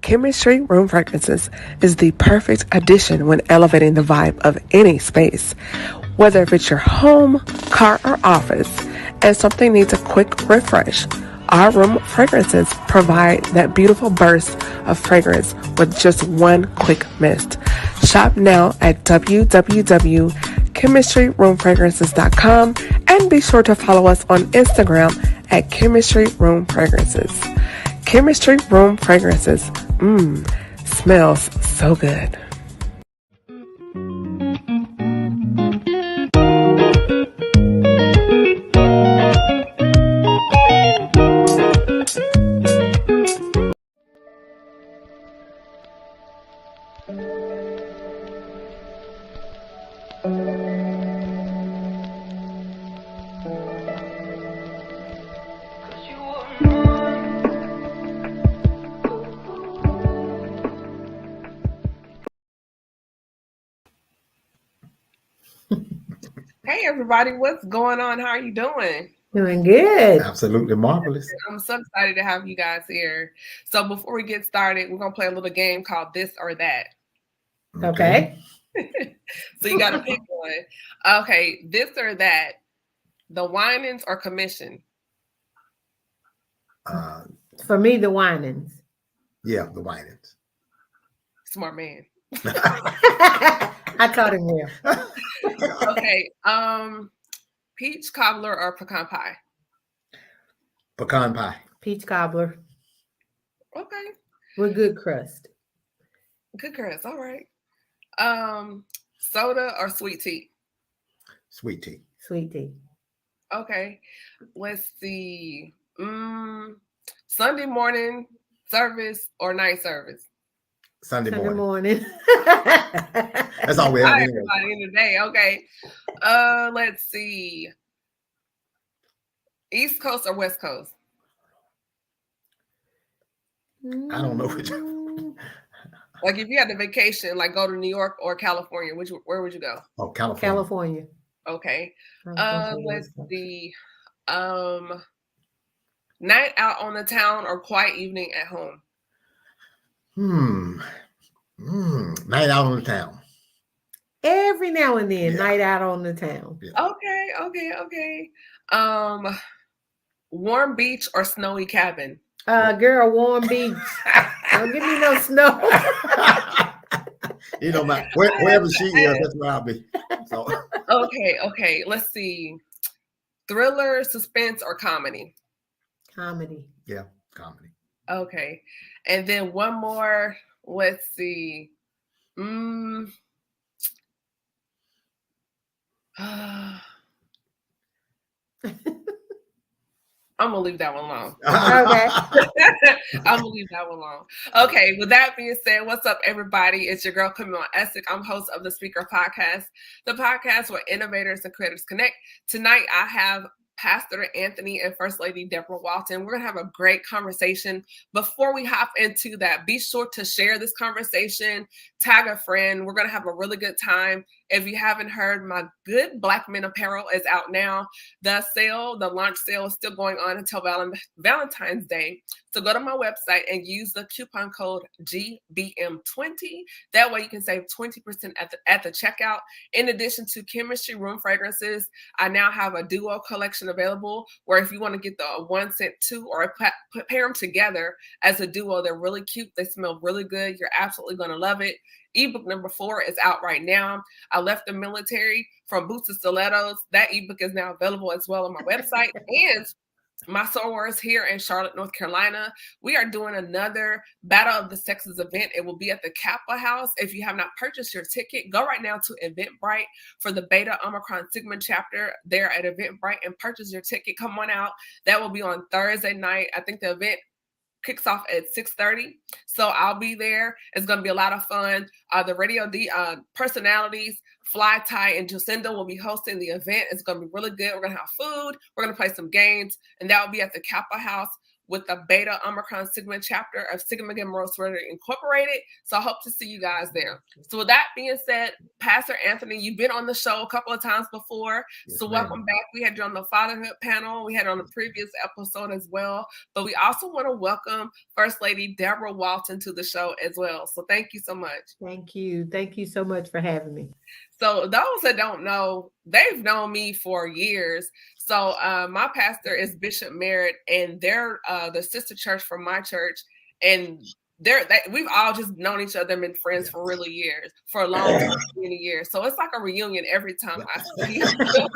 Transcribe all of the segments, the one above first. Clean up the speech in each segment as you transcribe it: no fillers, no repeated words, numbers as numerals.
Chemistry Room Fragrances is the perfect addition when elevating the vibe of any space. Whether if it's your home, car, or office, and something needs a quick refresh, our room fragrances provide that beautiful burst of fragrance with just one quick mist. Shop now at www.chemistryroomfragrances.com and be sure to follow us on Instagram at Chemistry Room Fragrances. Chemistry Room Fragrances. Smells so good. Hey everybody, what's going on? How are you doing? Doing good. Absolutely marvelous. I'm so excited to have you guys here. So before we get started, we're going to play a little game called This or That. Okay. So you got to pick one. Okay, this or that, the Winans or commission? For me, the Winans. Yeah, the Winans. Smart man. I taught him well. Okay, peach cobbler or pecan pie? Pecan pie. Peach cobbler. Okay. With good crust. Good crust, all right. Soda or sweet tea? Sweet tea. Sweet tea. Okay, let's see. Sunday morning service or night service? Sunday morning. morning. That's all we have anyway. Everybody in the day. Okay. Let's see. East Coast or West Coast? I don't know which. Like if you had a vacation, like go to New York or California, where would you go? Oh, California. California. Okay. Let's see. Night out on the town or quiet evening at home? Night out on the town. Every now and then, night out on the town. Yeah. Okay. Warm beach or snowy cabin? Girl, warm beach. Don't give me no snow. You know, wherever she is, that's where I'll be. So. Okay. Let's see. Thriller, suspense, or comedy? Comedy. Yeah, comedy. Okay. And then one more. Let's see. I'm gonna leave that one alone. Okay. I'm gonna leave that one alone. Okay, with that being said, what's up, everybody? It's your girl Camille Essick. I'm host of the Speaker Podcast, the podcast where innovators and creators connect. Tonight, I have Pastor Anthony and First Lady Deborah Walton. We're gonna have a great conversation. Before we hop into that, be sure to share this conversation, tag a friend. We're gonna have a really good time. If you haven't heard, my good Black Men apparel is out now. The launch sale is still going on until Valentine's Day. So go to my website and use the coupon code GBM20. That way you can save 20% at the checkout. In addition to Chemistry Room Fragrances, I now have a duo collection available where if you want to get the 1 scent 2 or pair them together as a duo, they're really cute. They smell really good. You're absolutely going to love it. Ebook number 4 is out right now. I left the military from boots to stilettos. That ebook is now available as well on my website. And my sorors here in Charlotte, North Carolina, we are doing another Battle of the Sexes event. It will be at the Kappa House. If you have not purchased your ticket, go right now to Eventbrite for the Beta Omicron Sigma chapter there at Eventbrite and purchase your ticket. Come on out. That will be on Thursday night. I think the event kicks off at 6:30. So I'll be there. It's going to be a lot of fun. The radio personalities, Fly Ty and Jacinda will be hosting the event. It's going to be really good. We're going to have food. We're going to play some games. And that will be at the Kappa House with the Beta Omicron Sigma chapter of Sigma Gamma Sorority Incorporated. So I hope to see you guys there. So with that being said, Pastor Anthony, you've been on the show a couple of times before. Yes, so ma'am. Welcome back. We had you on the fatherhood panel. We had on the previous episode as well. But we also want to welcome First Lady Deborah Walton to the show as well. So thank you so much. Thank you. Thank you so much for having me. So those that don't know, they've known me for years. So my pastor is Bishop Merritt, and they're the sister church from my church, and we've all just known each other and been friends for really years, for a long time, many years. So it's like a reunion every time I see you. So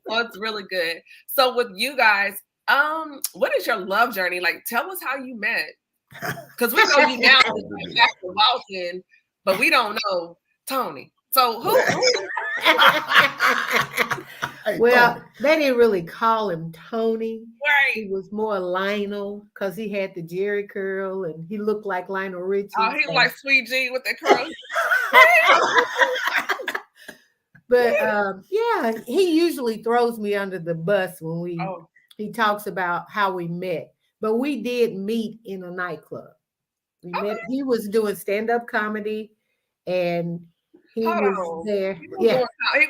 it's really good. So with you guys, what is your love journey? Like, tell us how you met. Because we know you now as Pastor Walton, but we don't know Tony. So who? Well, they didn't really call him Tony. Right. He was more Lionel because he had the Jerry curl and he looked like Lionel Richie. Oh, he was like Sweet G with that curl. But yeah, he usually throws me under the bus when he talks about how we met. But we did meet in a nightclub. We met. He was doing stand-up comedy, and he was there. He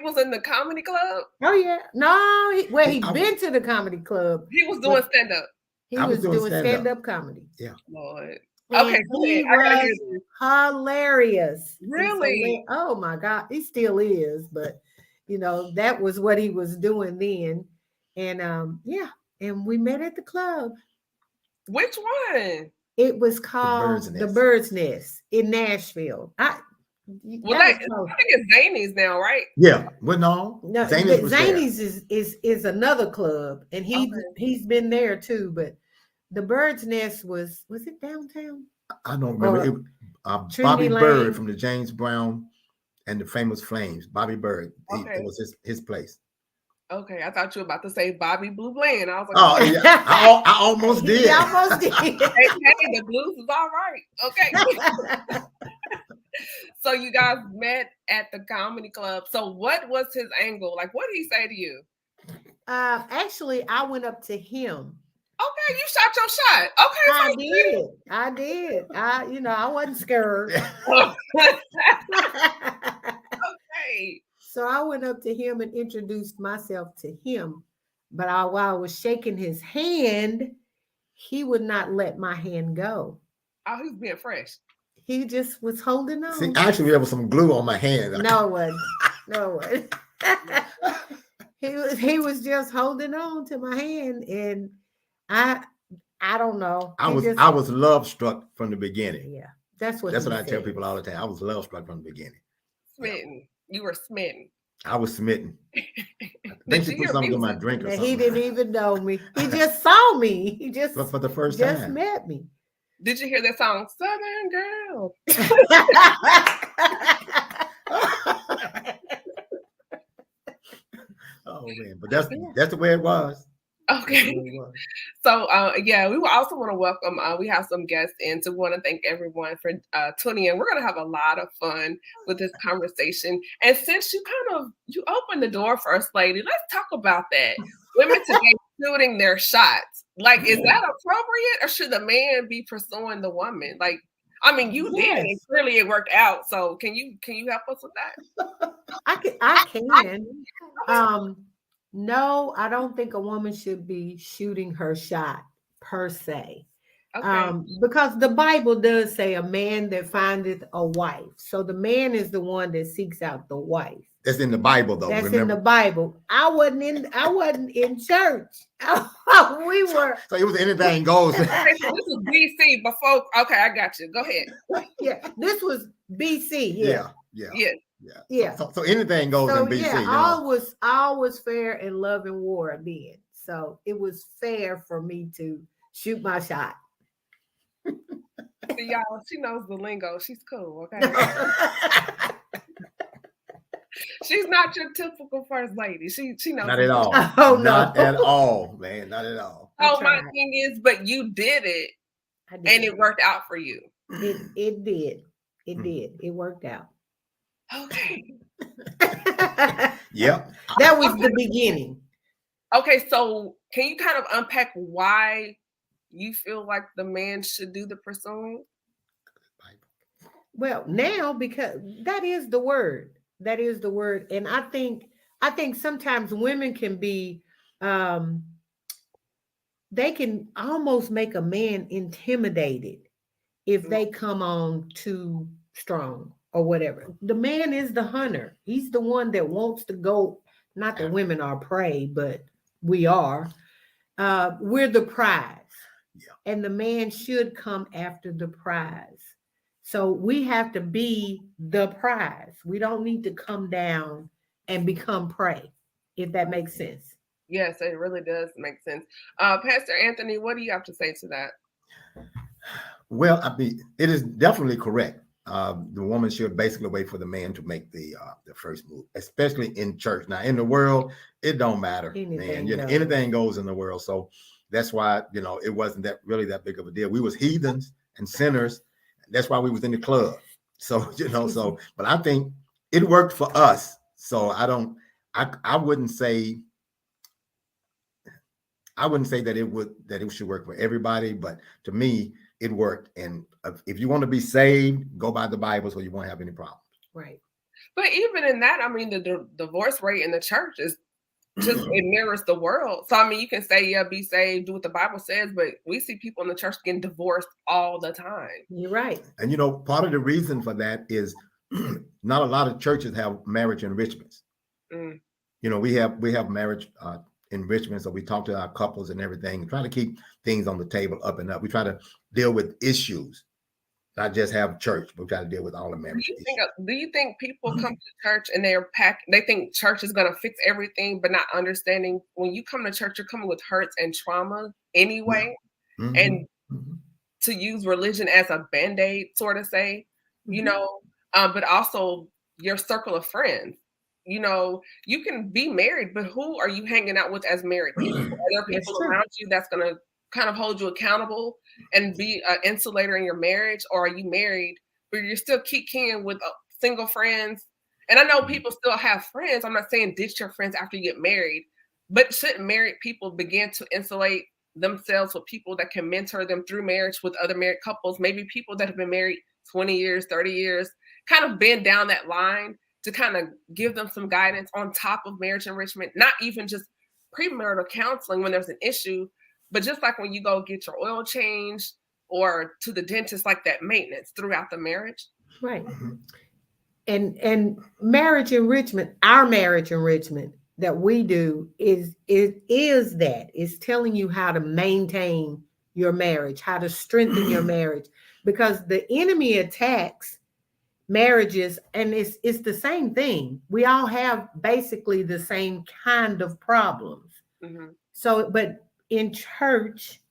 was in the comedy club. Oh yeah, no. He'd been to the comedy club. He was doing stand-up. He was doing stand-up comedy. Yeah. Lord. And okay, he was hilarious. Really? Oh my God, he still is. But you know, that was what he was doing then, and yeah, and we met at the club. Which one? It was called the Bird's Nest in Nashville. I think it's Zany's now, right? Yeah. Well, no. Zany's is another club, and he's been there too. But the Bird's Nest was it downtown? I don't remember. Bobby Bird from the James Brown and the Famous Flames. Bobby Bird. It was his place. Okay, I thought you were about to say Bobby Blue Bland. I was like, oh yeah, I almost did. I almost did. Hey, the blues is all right. Okay. So you guys met at the comedy club. So what was his angle? Like, what did he say to you? Actually, I went up to him. Okay, you shot your shot. Okay, I did. I wasn't scared. Okay. So I went up to him and introduced myself to him. But while I was shaking his hand, he would not let my hand go. Oh, he was being fresh. He just was holding on. See, actually, there was some glue on my hand. No, it wasn't. No, it wasn't. He was just holding on to my hand, and I don't know. I was love struck from the beginning. Yeah, that's what I tell people all the time. I was love struck from the beginning. Smitten. Yeah. You were smitten. I was smitten. I think she put something in my drink or something. He didn't even know me. He just saw me. He just for the first time just met me. Did you hear that song, Southern Girl? Oh man, but that's the way it was. Okay. So yeah, we also want to welcome. We have some guests in, so we want to thank everyone for tuning in. We're gonna have a lot of fun with this conversation. And since you opened the door, First Lady, let's talk about that. Women today shooting their shots. Like, is that appropriate, or should the man be pursuing the woman? Like, I mean, you did, and clearly it worked out. So can you help us with that? I can. No, I don't think a woman should be shooting her shot per se. Okay. Because the Bible does say a man that findeth a wife. So the man is the one that seeks out the wife. That's in the Bible, though. That's in the Bible. I wasn't in church. We were. So it was anything goes. Okay, so this was BC before. Okay, I got you. Go ahead. Yeah, this was BC. Yeah. So anything goes in BC. Yeah, all was fair in love and war then. So it was fair for me to shoot my shot. See, y'all, she knows the lingo. She's cool, okay? She's not your typical first lady. She knows. Not at all. Oh, no. Not at all, man. Not at all. Oh, my thing is, but you did it, and it worked out for you. It did. It did. It worked out. Okay. Yep. That was the beginning. Okay, so can you kind of unpack why you feel like the man should do the pursuing? Well, now, because that is the word. That is the word. And I think sometimes women can be, they can almost make a man intimidated if they come on too strong. or whatever. The man is the hunter. He's the one that wants to go. Not that women are prey, but we are. We're the prize. Yeah. And the man should come after the prize. So we have to be the prize. We don't need to come down and become prey, if that makes sense. Yes, it really does make sense. Pastor Anthony, what do you have to say to that? Well, I mean, it is definitely correct. The woman should basically wait for the man to make the first move, especially in church. Now, in the world, it don't matter, man. Anything goes in the world. So that's why, it wasn't really that big of a deal. We was heathens and sinners. That's why we was in the club. So, but I think it worked for us. So I wouldn't say that it should work for everybody, but to me, it worked. And if you want to be saved, go by the Bible so you won't have any problems. Right. But even in that, I mean, the divorce rate in the church is just, it mirrors the world. So, I mean, you can say, yeah, be saved, do what the Bible says, but we see people in the church getting divorced all the time. You're right. And, part of the reason for that is not a lot of churches have marriage enrichments. We have marriage enrichment. So we talk to our couples and everything and try to keep things on the table up and up. We try to deal with issues, not just have church, but we try to deal with all the marriage issues. Do you think people come to church and they think church is going to fix everything, but not understanding when you come to church, you're coming with hurts and trauma anyway. And to use religion as a Band-Aid, sort of say, but also your circle of friends. You can be married, but who are you hanging out with as married people? Are there people around you that's going to kind of hold you accountable and be an insulator in your marriage? Or are you married, but you're still kicking with single friends? And I know people still have friends. I'm not saying ditch your friends after you get married, but shouldn't married people begin to insulate themselves with people that can mentor them through marriage with other married couples, maybe people that have been married 20 years, 30 years, kind of bend down that line to kind of give them some guidance on top of marriage enrichment, not even just premarital counseling when there's an issue, but just like when you go get your oil changed or to the dentist, like that maintenance throughout the marriage. Right. And marriage enrichment, our marriage enrichment that we do is telling you how to maintain your marriage, how to strengthen your marriage, because the enemy attacks marriages, and it's the same thing. We all have basically the same kind of problems. So, but in church,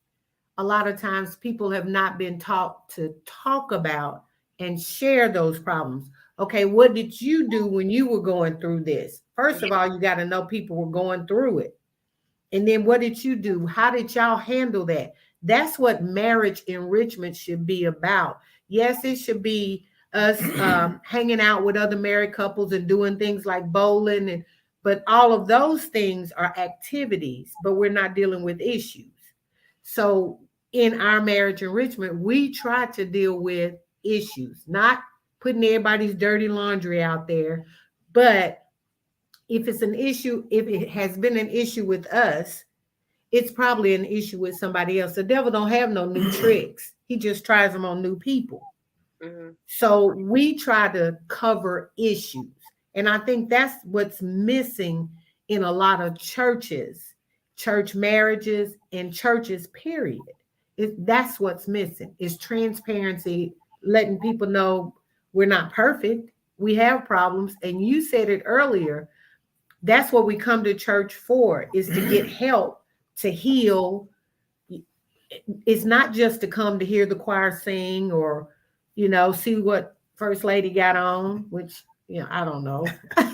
a lot of times people have not been taught to talk about and share those problems. Okay, what did you do when you were going through this? First of all, you got to know people were going through it. And then what did you do? How did y'all handle that? That's what marriage enrichment should be about. Yes, it should be us hanging out with other married couples and doing things like bowling, but all of those things are activities, but we're not dealing with issues. So in our marriage enrichment, we try to deal with issues, not putting everybody's dirty laundry out there. But if it's an issue, if it has been an issue with us, it's probably an issue with somebody else. The devil don't have no new tricks. He just tries them on new people. So we try to cover issues. And I think that's what's missing in a lot of churches, church marriages and churches, period. That's what's missing, is transparency, letting people know we're not perfect. We have problems. And you said it earlier. That's what we come to church for, is to get help, to heal. It's not just to come to hear the choir sing or, see what First Lady got on, which, I don't know.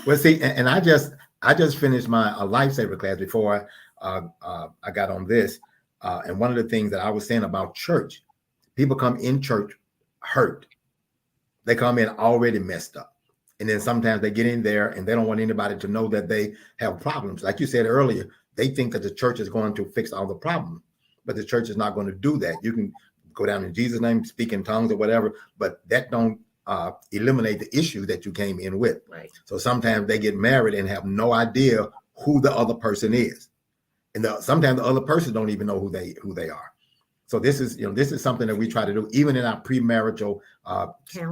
Well, see, and I just finished my lifesaver class before I got on this. And one of the things that I was saying about church, people come in church hurt. They come in already messed up. And then sometimes they get in there and they don't want anybody to know that they have problems. Like you said earlier, they think that the church is going to fix all the problems, but the church is not going to do that. You can go down in Jesus' name, speak in tongues or whatever, but that don't eliminate the issue that you came in with. Right. So sometimes they get married and have no idea who the other person is. And sometimes the other person don't even know who they are. So this is something that we try to do even in our premarital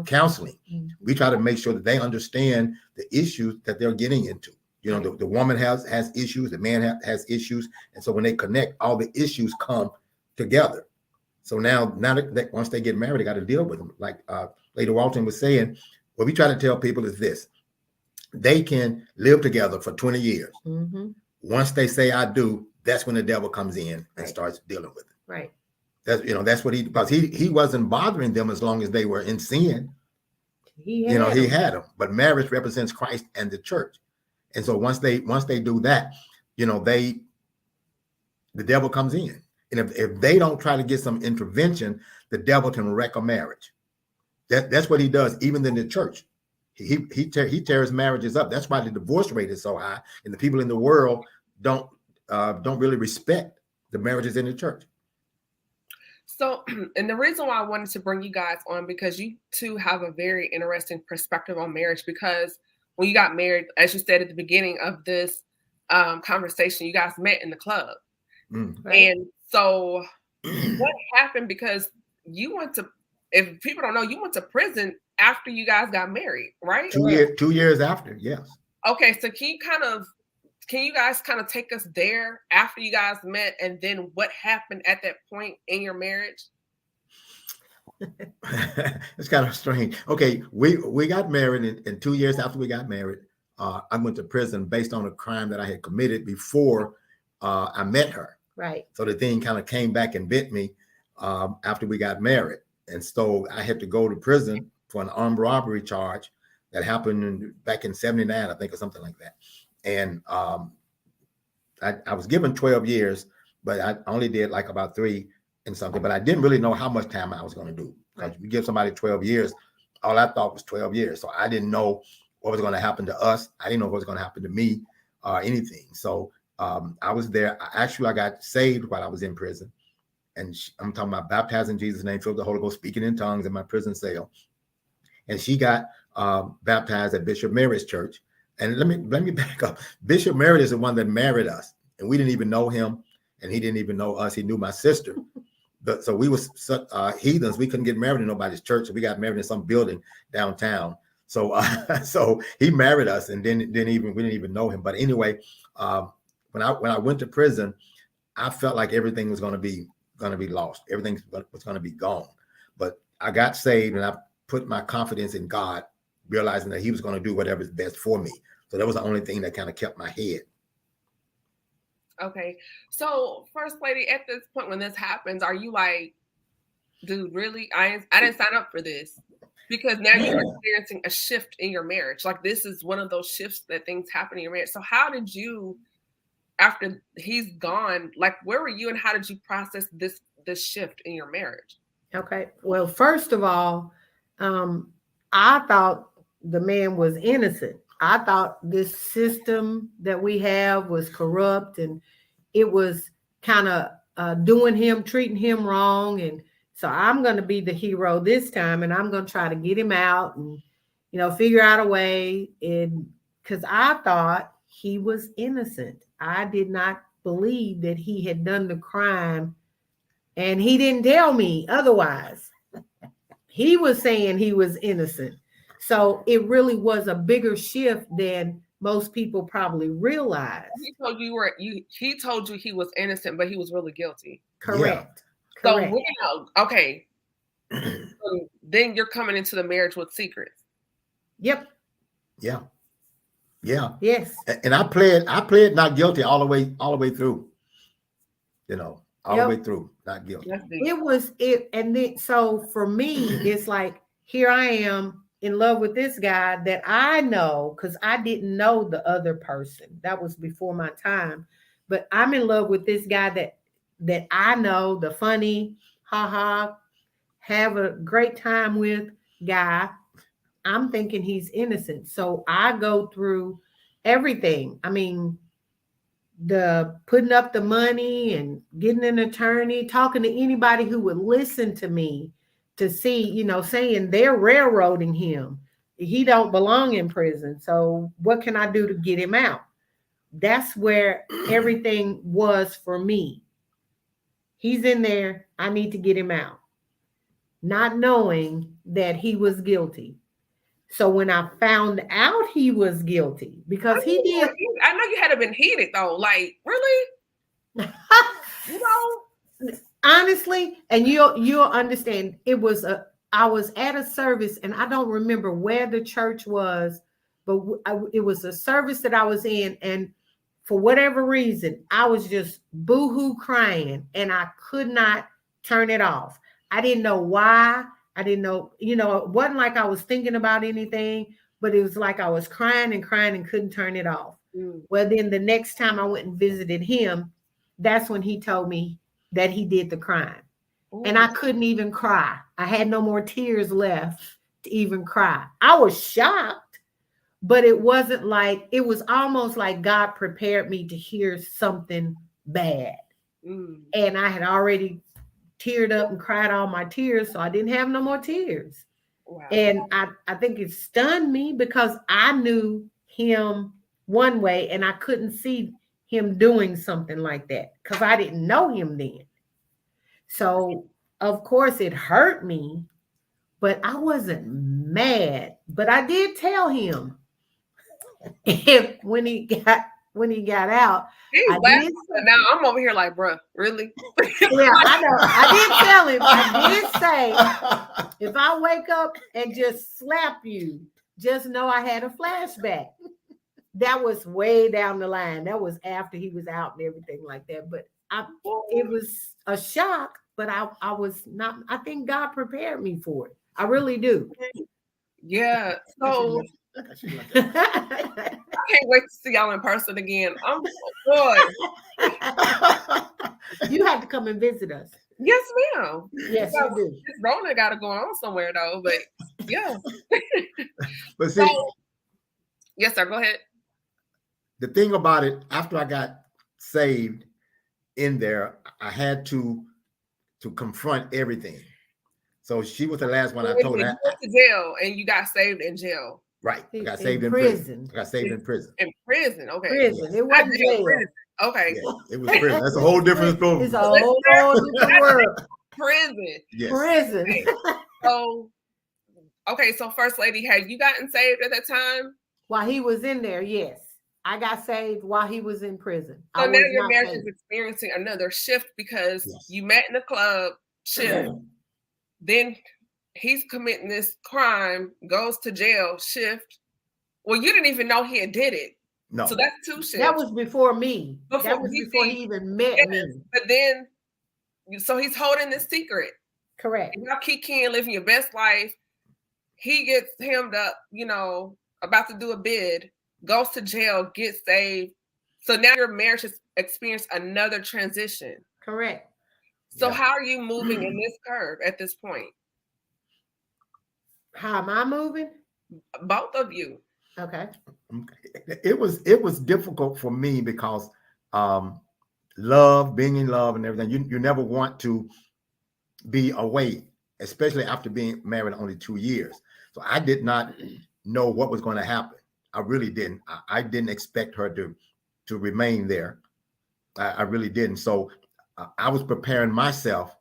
counseling. Mm-hmm. We try to make sure that they understand the issues that they're getting into. The woman has issues, the man has issues, and so when they connect, all the issues come together. So now that once they get married, they got to deal with them. Like Lady Walton was saying, what we try to tell people is this: they can live together for 20 years. Mm-hmm. Once they say "I do," that's when the devil comes in and starts dealing with it. Right. That's what because he wasn't bothering them as long as they were in sin. He had them. But marriage represents Christ and the church, and so once they do that, the devil comes in, and if they don't try to get some intervention, the devil can wreck a marriage. That's what he does, even in the church. He tears marriages up. That's why the divorce rate is so high, and the people in the world don't really respect the marriages in the church. So, and the reason why I wanted to bring you guys on, because you two have a very interesting perspective on marriage, because when you got married, as you said at the beginning of this conversation, you guys met in the club. Right. And so what happened? Because you went to, if people don't know, you went to prison after you guys got married, right? 2 years after, yes. Okay, so can you guys kind of take us there after you guys met, and then what happened at that point in your marriage? It's kind of strange. Okay, we got married, and 2 years after we got married, I went to prison based on a crime that I had committed before I met her. Right. So the thing kind of came back and bit me after we got married, and so I had to go to prison for an armed robbery charge that happened back in '79, I think, or something like that. And I was given 12 years, but I only did like about 3 and something. But I didn't really know how much time I was going to do. Because if you give somebody 12 years, all I thought was 12 years. So I didn't know what was going to happen to us. I didn't know what was going to happen to me or anything. So I was there. I got saved while I was in prison. And I'm talking about baptized in Jesus' name, filled with the Holy Ghost, speaking in tongues in my prison cell. And she got baptized at Bishop Mary's church. And let me back up. Bishop Mary is the one that married us, and we didn't even know him, and he didn't even know us. He knew my sister, but so we was heathens. We couldn't get married in nobody's church, so we got married in some building downtown. So so he married us, and we didn't even know him. But anyway, when I went to prison, I felt like everything was going to be lost. Everything was going to be gone. But I got saved, and I put my confidence in God, realizing that he was going to do whatever is best for me. So that was the only thing that kind of kept my head. Okay. So First Lady, at this point when this happens, are you like, dude, really? I didn't sign up for this? Because now you're experiencing a shift in your marriage. Like, this is one of those shifts that things happen in your marriage. So how did you, after he's gone, like, where were you and how did you process this shift in your marriage? Okay. Well, first of all, I thought the man was innocent. I thought this system that we have was corrupt, and it was kind of treating him wrong. And so I'm going to be the hero this time, and I'm going to try to get him out and, figure out a way. And because I thought he was innocent. I did not believe that he had done the crime, and he didn't tell me otherwise. He was saying he was innocent. So it really was a bigger shift than most people probably realize. He told he told you he was innocent, but he was really guilty. Correct. Yeah. Correct. So okay. So then you're coming into the marriage with secrets. Yep. Yeah. Yeah. Yes. And I pled not guilty all the way through. All the way through, not guilty. It was it, and then so for me, it's like, here I am in love with this guy that I know, because I didn't know the other person. That was before my time. But I'm in love with this guy that I know, the funny, have a great time with guy. I'm thinking he's innocent. So I go through everything. I mean, the putting up the money and getting an attorney, talking to anybody who would listen to me, to see, saying they're railroading him. He don't belong in prison. So what can I do to get him out? That's where everything was for me. he's in there. I need to get him out. Not knowing that he was guilty. So when I found out he was guilty, because he did. I know you had to been heated though. Like, really? You know? Honestly, and you'll understand, I was at a service, and I don't remember where the church was, but it was a service that I was in, and for whatever reason, I was just boohoo crying, and I could not turn it off. I didn't know why. I didn't know, it wasn't like I was thinking about anything, but it was like I was crying and crying and couldn't turn it off. Well, then the next time I went and visited him, that's when he told me that he did the crime. And I couldn't even cry. I had no more tears left to even cry. I was shocked, but it wasn't like, it was almost like God prepared me to hear something bad. And I had already teared up and cried all my tears, so I didn't have no more tears. Wow. And I think it stunned me because I knew him one way and I couldn't see him doing something like that because I didn't know him then. So of course it hurt me, but I wasn't mad. But I did tell him when he got out. Now I'm over here like, bruh, really? Yeah, I know. I did tell him. I did say, if I wake up and just slap you, just know I had a flashback. That was way down the line. That was after he was out and everything like that. But it was a shock, but I was not, I think God prepared me for it. I really do. Yeah. So I can't wait to see y'all in person again. I'm boy. You have to come and visit us. Yes, ma'am. Yes, you do. This Rona got to go on somewhere though, but yeah. But see, yes, sir. Go ahead. The thing about it, after I got saved in there, I had to confront everything. So she was the last one I told her. You went to jail and you got saved in jail. Right. I got saved in prison. I got saved in prison. In prison, okay. Prison. It wasn't jail. Prison. Okay. Yeah, it was prison. That's a whole different story. It's a whole different world. Prison. Yes. Prison. So First Lady, had you gotten saved at that time? While he was in there, yes. I got saved while he was in prison. So now your marriage is experiencing another shift because you met in the club, shift. Then he's committing this crime, goes to jail, shift. Well, you didn't even know he had did it. No. So that's two shifts. That was before me. That was before he even met me. But then, so he's holding this secret. Correct. Y'all kikiing, living your best life. He gets hemmed up, about to do a bid, goes to jail, gets saved. So now your marriage has experienced another transition. Correct. So how are you moving in this curve at this point? How am I moving? Both of you. Okay. It was difficult for me because love, being in love and everything, you never want to be away, especially after being married only 2 years. So I did not know what was going to happen. I really didn't. I didn't expect her to remain there. I really didn't. So I was preparing myself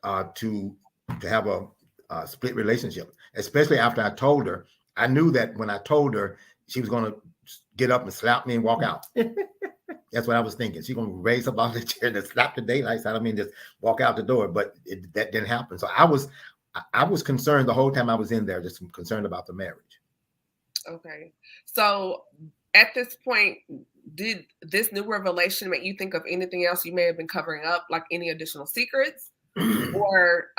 to have a split relationship, especially after I told her. I knew that when I told her, she was going to get up and slap me and walk out. That's what I was thinking. She's going to raise up off the chair and slap the daylights out of me and just walk out the door. But that didn't happen. So I was concerned the whole time I was in there, just concerned about the marriage. Okay. So at this point, did this new revelation make you think of anything else you may have been covering up, like any additional secrets? Or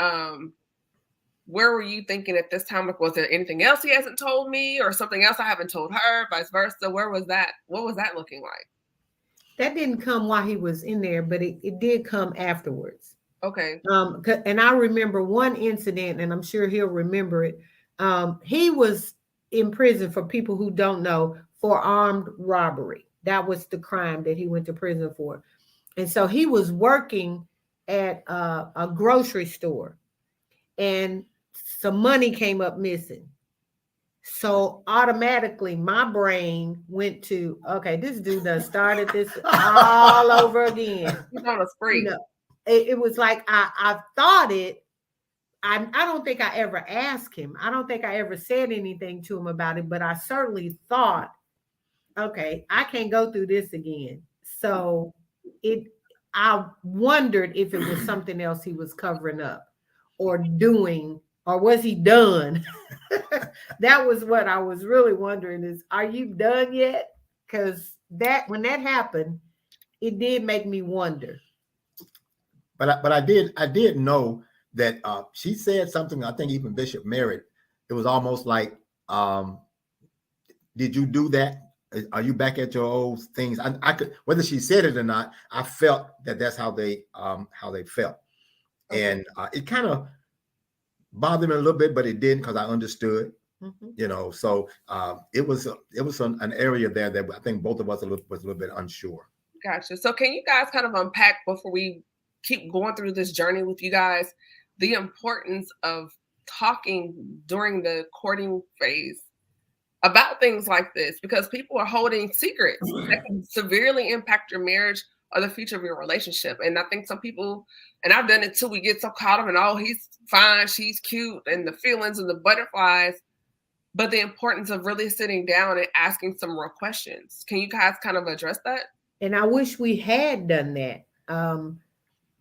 where were you thinking at this time? Like, was there anything else he hasn't told me or something else I haven't told her, vice versa? Where was that? What was that looking like? That didn't come while he was in there, but it did come afterwards. Okay. And I remember one incident, and I'm sure he'll remember it. He was in prison, for people who don't know, for armed robbery. That was the crime that he went to prison for. And so he was working at a grocery store, and some money came up missing. So automatically my brain went to, okay, this dude done started this all over again. He's on a spree. it was like I thought it. I don't think I ever asked him. I don't think I ever said anything to him about it, but I certainly thought, okay, I can't go through this again. So I wondered if it was something else he was covering up or doing, or was he done? That was what I was really wondering is, are you done yet? Because when that happened, it did make me wonder. But I did know that she said something. I think even Bishop Merritt. It was almost like, "Did you do that? Are you back at your old things?" I could, whether she said it or not, I felt that that's how they felt, okay. And it kind of bothered me a little bit, but it didn't, because I understood. Mm-hmm. You know, so it was an area there that I think both of us was a little bit unsure. Gotcha. So can you guys kind of unpack, before we keep going through this journey with you guys, the importance of talking during the courting phase about things like this? Because people are holding secrets that can severely impact your marriage or the future of your relationship. And I think some people, and I've done it too, we get so caught up in, oh, he's fine, she's cute, and the feelings and the butterflies. But the importance of really sitting down and asking some real questions. Can you guys kind of address that? And I wish we had done that.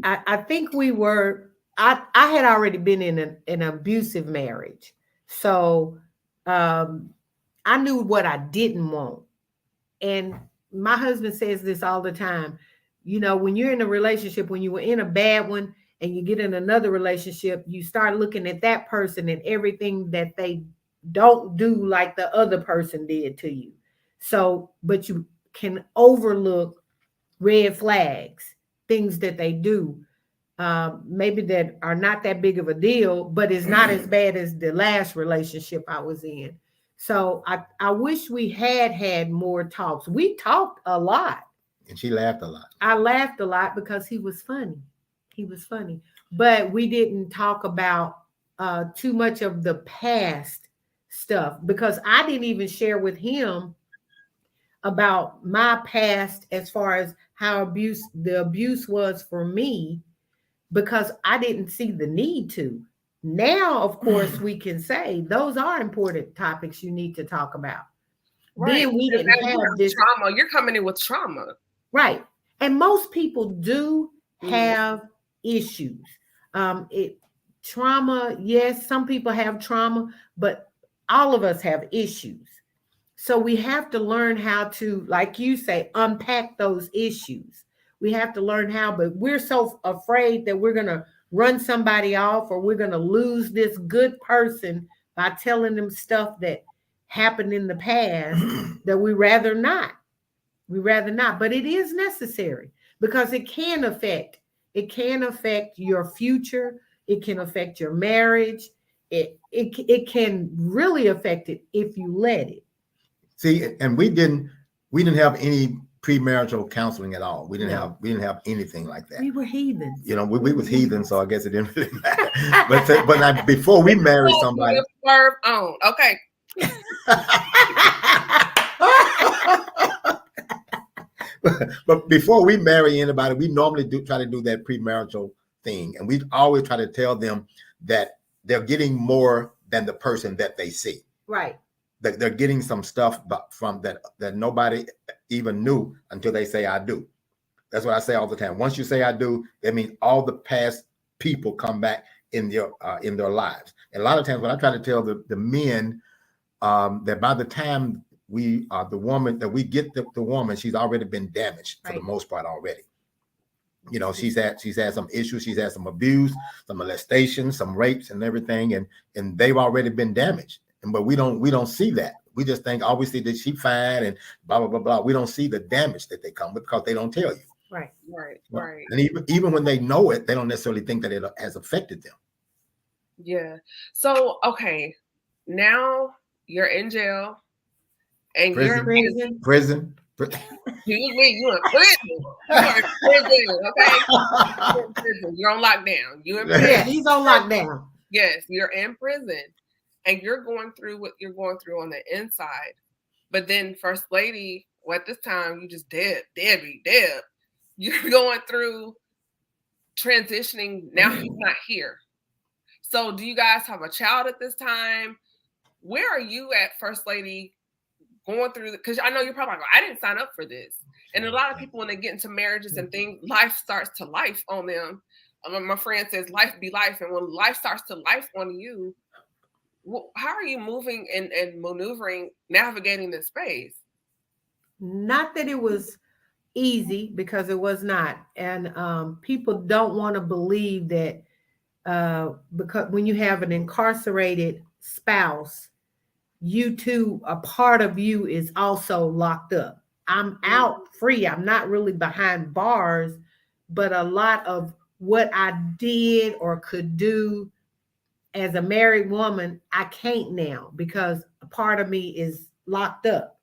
I think we were, I had already been in an abusive marriage. So I knew what I didn't want. And my husband says this all the time. You know, when you're in a relationship, when you were in a bad one and you get in another relationship, you start looking at that person and everything that they don't do like the other person did to you. So, but you can overlook red flags, things that they do, maybe that are not that big of a deal, but it's not as bad as the last relationship I was in. So I wish we had more talks. We talked a lot. And she laughed a lot. I laughed a lot because he was funny. He was funny. But we didn't talk about too much of the past stuff, because I didn't even share with him about my past as far as how the abuse was for me, because I didn't see the need to. Now, of course, we can say those are important topics you need to talk about. Right. Then we didn't have this trauma. You're coming in with trauma. Right. And most people do have issues. Trauma, yes, some people have trauma, but all of us have issues. So we have to learn how to, like you say, unpack those issues. We have to learn how, but we're so afraid that we're going to run somebody off, or we're going to lose this good person by telling them stuff that happened in the past that we rather not. But it is necessary, because it can affect your future. It can affect your marriage. It can really affect it if you let it. See, and we didn't have any premarital counseling at all. We didn't have anything like that. We were heathens. You know, we was heathens, so I guess it didn't really matter. but before we married somebody, swerve on. Okay. But before we marry anybody, we normally try to do that premarital thing, and we always try to tell them that they're getting more than the person that they see. Right. That they're getting some stuff from that nobody even knew until they say I do. That's what I say all the time. Once you say I do, that means all the past people come back in their lives. And a lot of times when I try to tell the men that by the time we the woman that we get the woman, she's already been damaged for the most part already. You know, she's had some issues, she's had some abuse, some molestation, some rapes and everything, and they've already been damaged. But we don't see that. We just think, oh, we see that she's fine and blah blah blah blah. We don't see the damage that they come with, because they don't tell you. Right. And even when they know it, they don't necessarily think that it has affected them. Yeah. So okay, now you're in jail, and you're in prison. You mean you in prison? You are in prison, okay? You're in prison. You're on lockdown. You in prison. Yeah, he's on lockdown. Yes, you're in prison, and you're going through what you're going through on the inside. But then, First Lady, well, at this time, you just Deb. You're going through transitioning. Now he's not here. So do you guys have a child at this time? Where are you at, First Lady, going through? Because I know you're probably like, I didn't sign up for this. And a lot of people, when they get into marriages and things, life starts to life on them. My friend says, life be life. And when life starts to life on you, how are you moving and maneuvering, navigating this space? Not that it was easy, because it was not. And people don't want to believe that because when you have an incarcerated spouse, you too, a part of you is also locked up. I'm out free. I'm not really behind bars, but a lot of what I did or could do as a married woman, I can't now, because a part of me is locked up.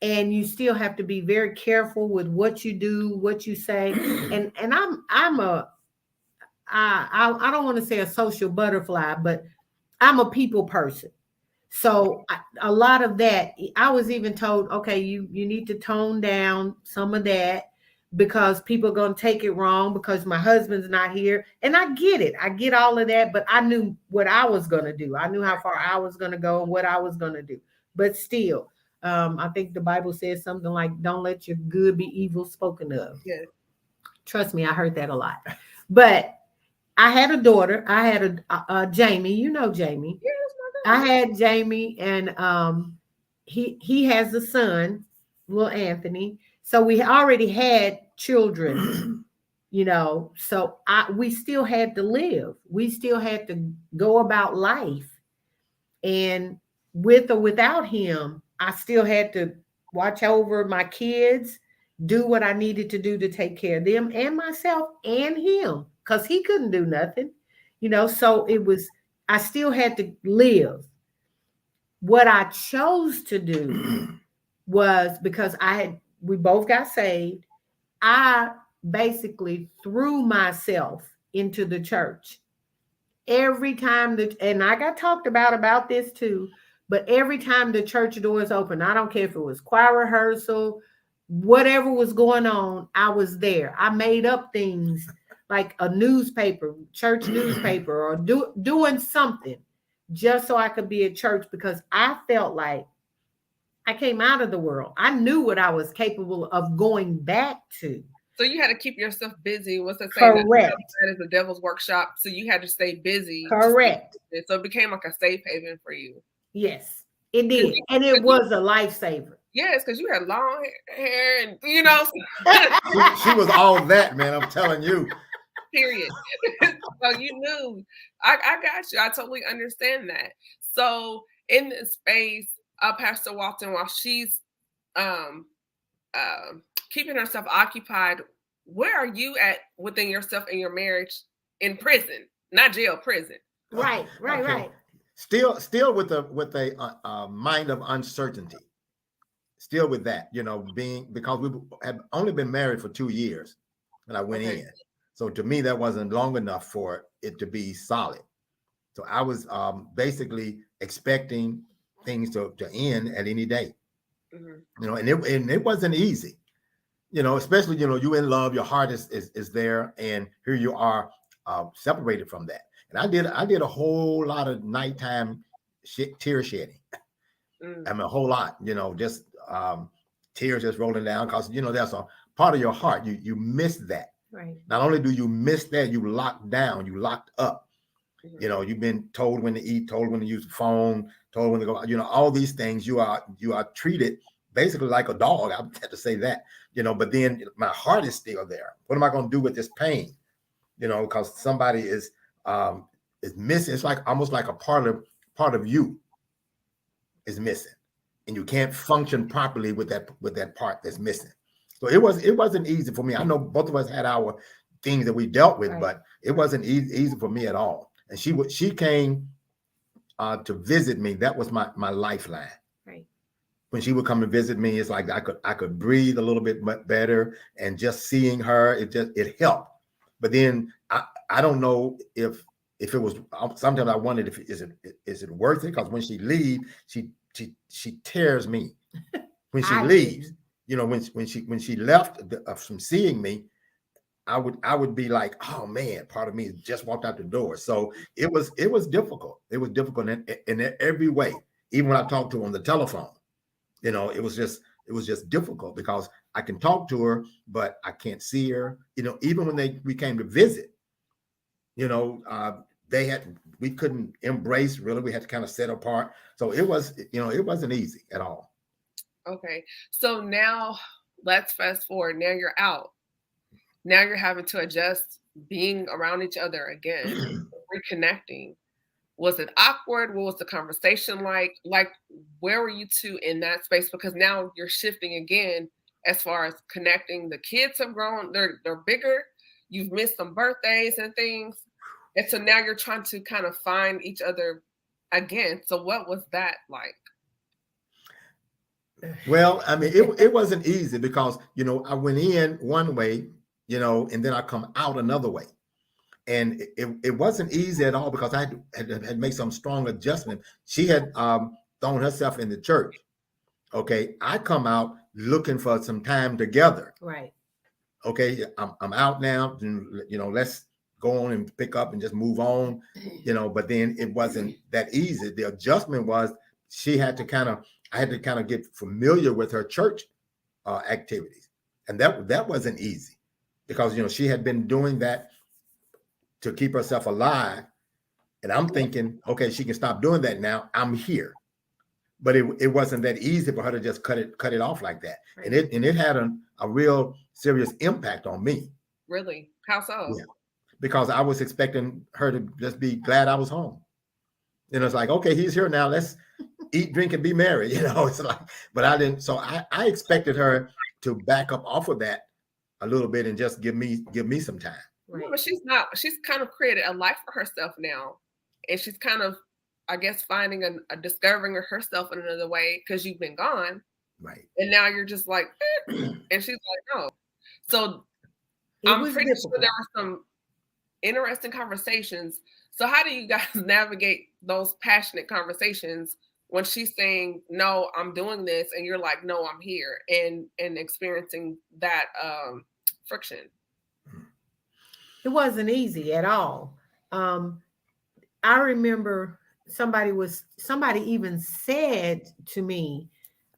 And you still have to be very careful with what you do, what you say. And I don't want to say a social butterfly, but I'm a people person. So a lot of that, I was even told, okay, you need to tone down some of that, because people are going to take it wrong because my husband's not here. And I get it. I get all of that, but I knew what I was going to do. I knew how far I was going to go and what I was going to do. But still, I think the Bible says something like, don't let your good be evil spoken of. Yeah. Trust me, I heard that a lot. But I had a daughter. I had a Jamie. You know Jamie. Yeah, I had Jamie, and he has a son, little Anthony. So we already had children, So we still had to live. We still had to go about life, and with or without him, I still had to watch over my kids, do what I needed to do to take care of them and myself and him, because he couldn't do nothing, So I still had to live. What I chose to do was, because we both got saved, I basically threw myself into the church. Every time and I got talked about this too, but every time the church doors open, I don't care if it was choir rehearsal, whatever was going on, I was there. I made up things like a newspaper, church newspaper, or doing something just so I could be at church, because I felt like I came out of the world. I knew what I was capable of going back to. So you had to keep yourself busy. What's that saying? Correct. That is the devil's workshop. So you had to stay busy. Correct. So it became like a safe haven for you. Yes, it did. And it was a lifesaver. Yes, because you had long hair and, she was all that, man. I'm telling you. Period. So you knew. I got you. I totally understand that. So in this space, Pastor Walton, while she's keeping herself occupied, where are you at within yourself and your marriage in prison? Not jail, prison. Right. Still with a mind of uncertainty. Still with that, because we had only been married for 2 years when I went in. So to me, that wasn't long enough for it to be solid. So I was basically expecting things to end at any day. And it wasn't easy, especially, you in love, your heart is there, and here you are separated from that. And I did a whole lot of nighttime tear shedding. I mean, a whole lot, just tears just rolling down, because, that's a part of your heart. You miss that. Right. Not only do you miss that, you locked down, you locked up. You've been told when to eat, told when to use the phone, told when to go, all these things. You are treated basically like a dog. I have to say that, but then my heart is still there. What am I going to do with this pain? Because somebody is missing. It's like almost like a part of you is missing, and you can't function properly with that part that's missing. So it wasn't easy for me. I know both of us had our things that we dealt with, but it wasn't easy for me at all. And she came to visit me. That was my lifeline. Right. When she would come and visit me, it's like I could breathe a little bit better, and just seeing her, it helped. But then I don't know if it was. Sometimes I wondered is it worth it? Because when she leaves, she tears me. When she leaves, when she left from seeing me, I would be like, oh man, part of me just walked out the door. So it was difficult. It was difficult in every way. Even when I talked to her on the telephone, it was just difficult because I can talk to her, but I can't see her. Even when we came to visit, we couldn't embrace really. We had to kind of set apart. So it wasn't easy at all. Okay. So now let's fast forward. Now you're out. Now you're having to adjust being around each other again, reconnecting. Was it awkward? What was the conversation like? Like, where were you two in that space? Because now you're shifting again as far as connecting. The kids have grown, they're bigger. You've missed some birthdays and things. And so now you're trying to kind of find each other again. So what was that like? Well, I mean, it wasn't easy because, I went in one way, and then I come out another way. And it wasn't easy at all because I had to make some strong adjustment. She had thrown herself in the church. Okay. I come out looking for some time together. Right. Okay. I'm out now, let's go on and pick up and just move on, but then it wasn't that easy. The adjustment was I had to kind of get familiar with her church activities. And that wasn't easy because, she had been doing that to keep herself alive. And I'm thinking, okay, she can stop doing that now. I'm here. But it wasn't that easy for her to just cut it off like that. Right. And it had a real serious impact on me. Really? How so? Yeah. Because I was expecting her to just be glad I was home. It's like, okay, he's here now. Let's eat, drink, and be merry. It's like, but I didn't. So I expected her to back up off of that a little bit and just give me some time. Right. No, but she's not. She's kind of created a life for herself now, and she's kind of, I guess, finding a discovering herself in another way because you've been gone, right? And now you're just like, and she's like, no. So I'm pretty sure there were some interesting conversations. So how do you guys navigate those passionate conversations when she's saying, no, I'm doing this, and you're like, no, I'm here, and experiencing that friction? It wasn't easy at all. I remember somebody even said to me,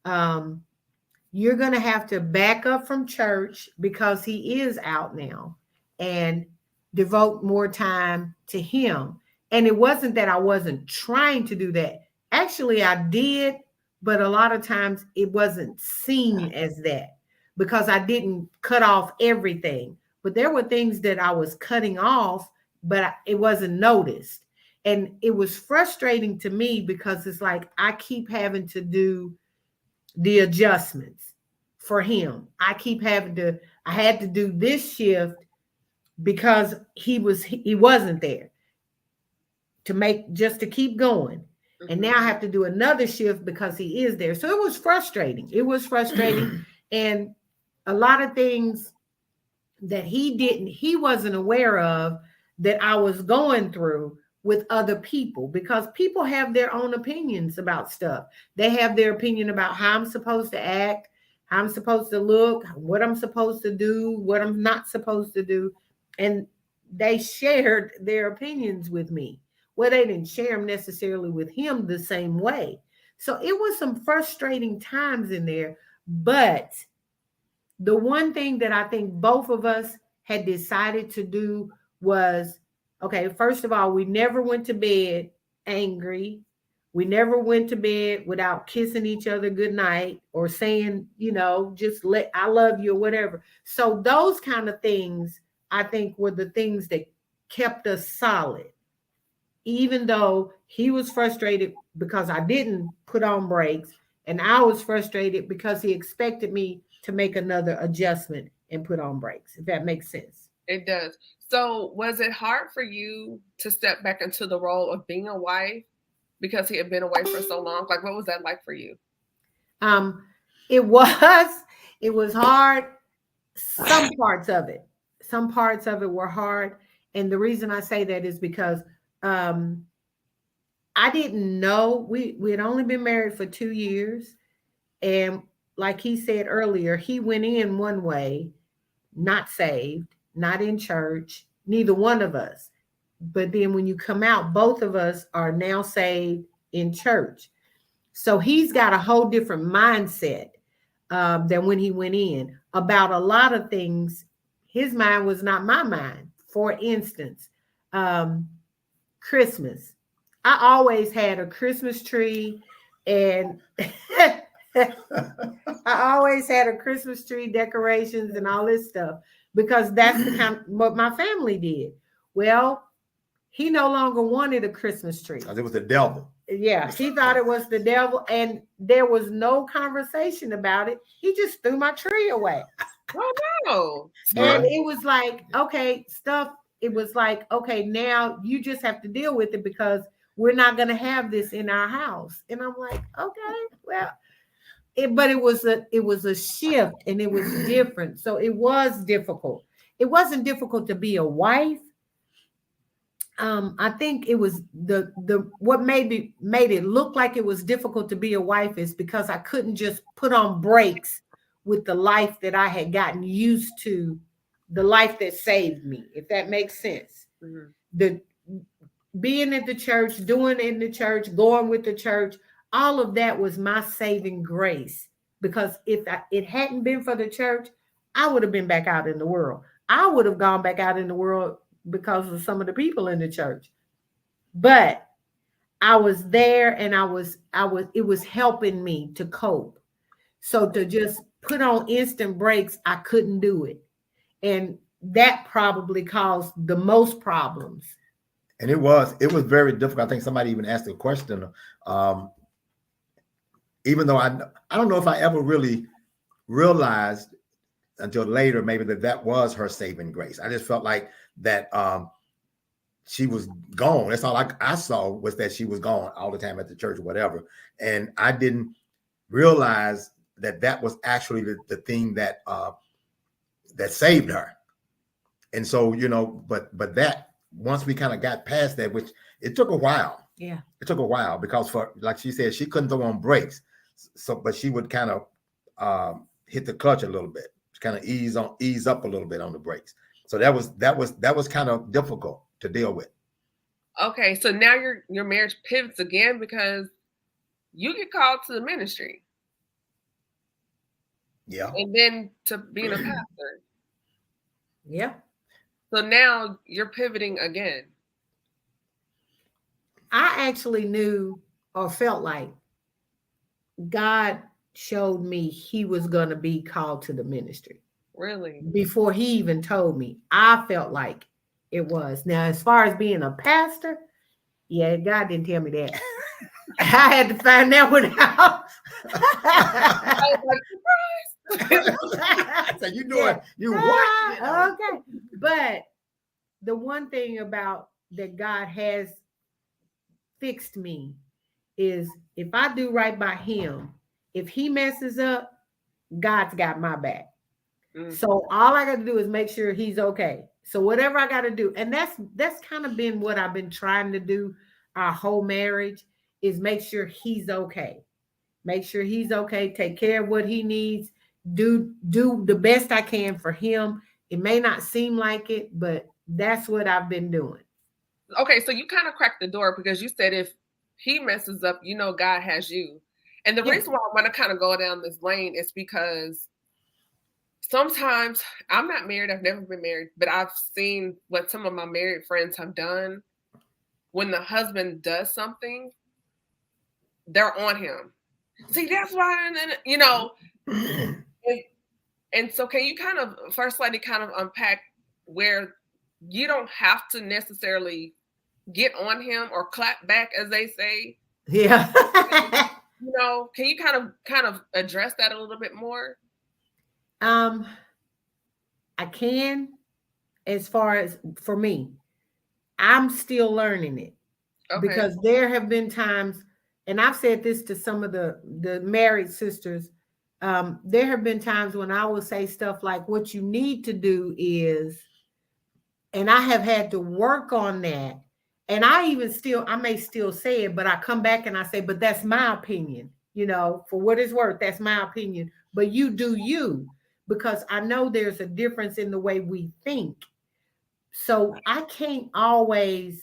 you're going to have to back up from church because he is out now and devote more time to him. And it wasn't that I wasn't trying to do that. Actually, I did, but a lot of times it wasn't seen as that because I didn't cut off everything. But there were things that I was cutting off, but it wasn't noticed. And it was frustrating to me because it's like I keep having to do the adjustments for him. I had to do this shift because he wasn't there to keep going. Mm-hmm. And now I have to do another shift because he is there. So it was frustrating. And a lot of things that he wasn't aware of that I was going through with other people, because people have their own opinions about stuff. They have their opinion about how I'm supposed to act, how I'm supposed to look, what I'm supposed to do, what I'm not supposed to do. And they shared their opinions with me. Well, they didn't share them necessarily with him the same way. So it was some frustrating times in there. But the one thing that I think both of us had decided to do was, okay, first of all, we never went to bed angry. We never went to bed without kissing each other goodnight or saying, I love you or whatever. So those kind of things, I think, were the things that kept us solid. Even though he was frustrated because I didn't put on brakes, and I was frustrated because he expected me to make another adjustment and put on brakes, if that makes sense. It does. So was it hard for you to step back into the role of being a wife because he had been away for so long? Like, what was that like for you? It was hard. Some parts of it were hard. And the reason I say that is because I didn't know. We had only been married for 2 years. And like he said earlier, he went in one way, not saved, not in church, neither one of us. But then when you come out, both of us are now saved in church. So he's got a whole different mindset than when he went in about a lot of things. His mind was not my mind. For instance, Christmas. I always had a Christmas tree, and I always had a Christmas tree, decorations and all this stuff, because that's the kind of what my family did. Well, he no longer wanted a Christmas tree. It was the devil. Yeah, he thought it was the devil, and there was no conversation about it. He just threw my tree away. Oh no. And it was like, okay, stuff. It was like, okay, now you just have to deal with it because we're not going to have this in our house. And I'm like, okay, well, but it was a shift, and it was different. So it was difficult. It wasn't difficult to be a wife. I think it was the what made it look like it was difficult to be a wife is because I couldn't just put on brakes with the life that I had gotten used to, the life that saved me, if that makes sense. Mm-hmm. The being at the church, doing in the church, going with the church, all of that was my saving grace. Because if it hadn't been for the church, I would have been back out in the world. I would have gone back out in the world because of some of the people in the church. But I was there, and it was helping me to cope. So to just put on instant brakes, I couldn't do it. And that probably caused the most problems. And it was very difficult. I think somebody even asked a question. Even though I don't know if I ever really realized until later, maybe that was her saving grace. I just felt like that she was gone. That's all I saw was that she was gone all the time at the church or whatever. And I didn't realize that was actually the thing that saved her. And so, but that once we kind of got past that, which it took a while. Yeah. It took a while because like she said, she couldn't throw on brakes. So, but she would kind of hit the clutch a little bit, kind of ease up a little bit on the brakes. So that was kind of difficult to deal with. Okay, so now your marriage pivots again because you get called to the ministry. Yeah. And then to being a pastor. Yeah. So now you're pivoting again. I actually knew or felt like God showed me he was going to be called to the ministry. Really? Before he even told me, I felt like it was. Now, as far as being a pastor, yeah, God didn't tell me that. I had to find that one out. I was like, surprise. So you doing you what? Okay. But the one thing about that God has fixed me is if I do right by him, if he messes up, God's got my back. Mm-hmm. So all I got to do is make sure he's okay. So whatever I got to do, and that's kind of been what I've been trying to do our whole marriage is make sure he's okay. Make sure he's okay. Take care of what he needs. Do the best I can for him. It may not seem like it, but that's what I've been doing. Okay, so you kind of cracked the door because you said if he messes up, God has you. And the reason why I'm going to kind of go down this lane is because sometimes I'm not married. I've never been married, but I've seen what some of my married friends have done. When the husband does something, they're on him. See, that's why, and so can you kind of, First Lady, kind of unpack where you don't have to necessarily get on him or clap back, as they say? Yeah. Can you kind of address that a little bit more? I can, as far as for me, I'm still learning it. Okay. Because there have been times, and I've said this to some of the married sisters, there have been times when I will say stuff like, what you need to do is, and I have had to work on that. And I may still say it, but I come back and I say, but that's my opinion, for what it's worth, that's my opinion. But you do you. because I know there's a difference in the way we think. So I can't always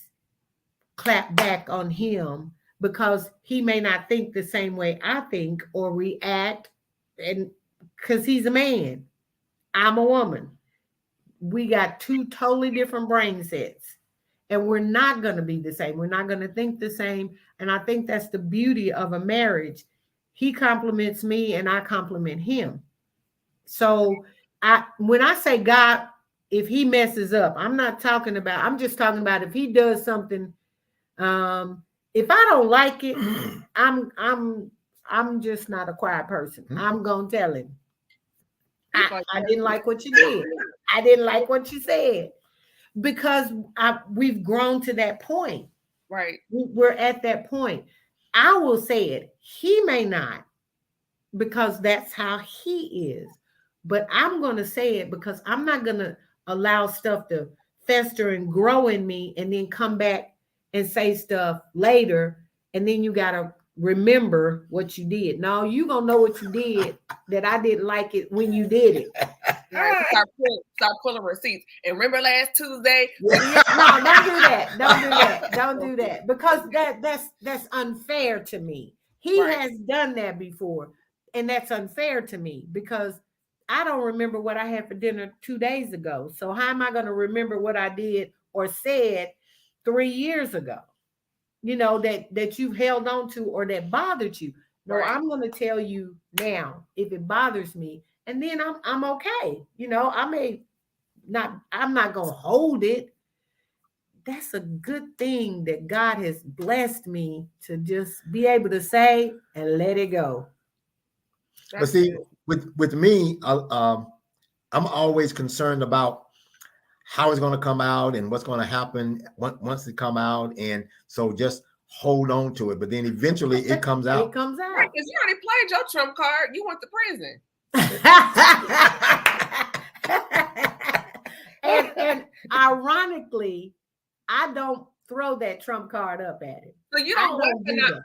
clap back on him because he may not think the same way I think or react, and because he's a man, I'm a woman. We got two totally different brain sets, and we're not going to be the same. We're not going to think the same. And I think that's the beauty of a marriage. He compliments me and I compliment him. So when I say God, if he messes up, I'm just talking about if he does something. If I don't like it, I'm just not a quiet person. I'm gonna tell him. I didn't like what you did. I didn't like what you said, because we've grown to that point. Right. We're at that point. I will say it. He may not, because that's how he is. But I'm going to say it because I'm not going to allow stuff to fester and grow in me and then come back and say stuff later. And then you got to remember what you did. No, you going to know what you did that I didn't like it when you did it. Right. Start pulling receipts. And remember last Tuesday? No, don't do that. Don't do that. Don't do that. Because that's unfair to me. He has done that before. And that's unfair to me because I don't remember what I had for dinner 2 days ago. So how am I going to remember what I did or said 3 years ago? You know, that you've held on to or that bothered you. No, I'm going to tell you now if it bothers me, and then I'm okay. You know, I'm not going to hold it. That's a good thing that God has blessed me to just be able to say and let it go. But see, with me, I'm always concerned about how it's going to come out and what's going to happen once it come out, and so just hold on to it. But then eventually it comes out. It comes out. Right, because you already played your trump card. You went to prison. and ironically, I don't throw that trump card up at it. So you don't weaponize.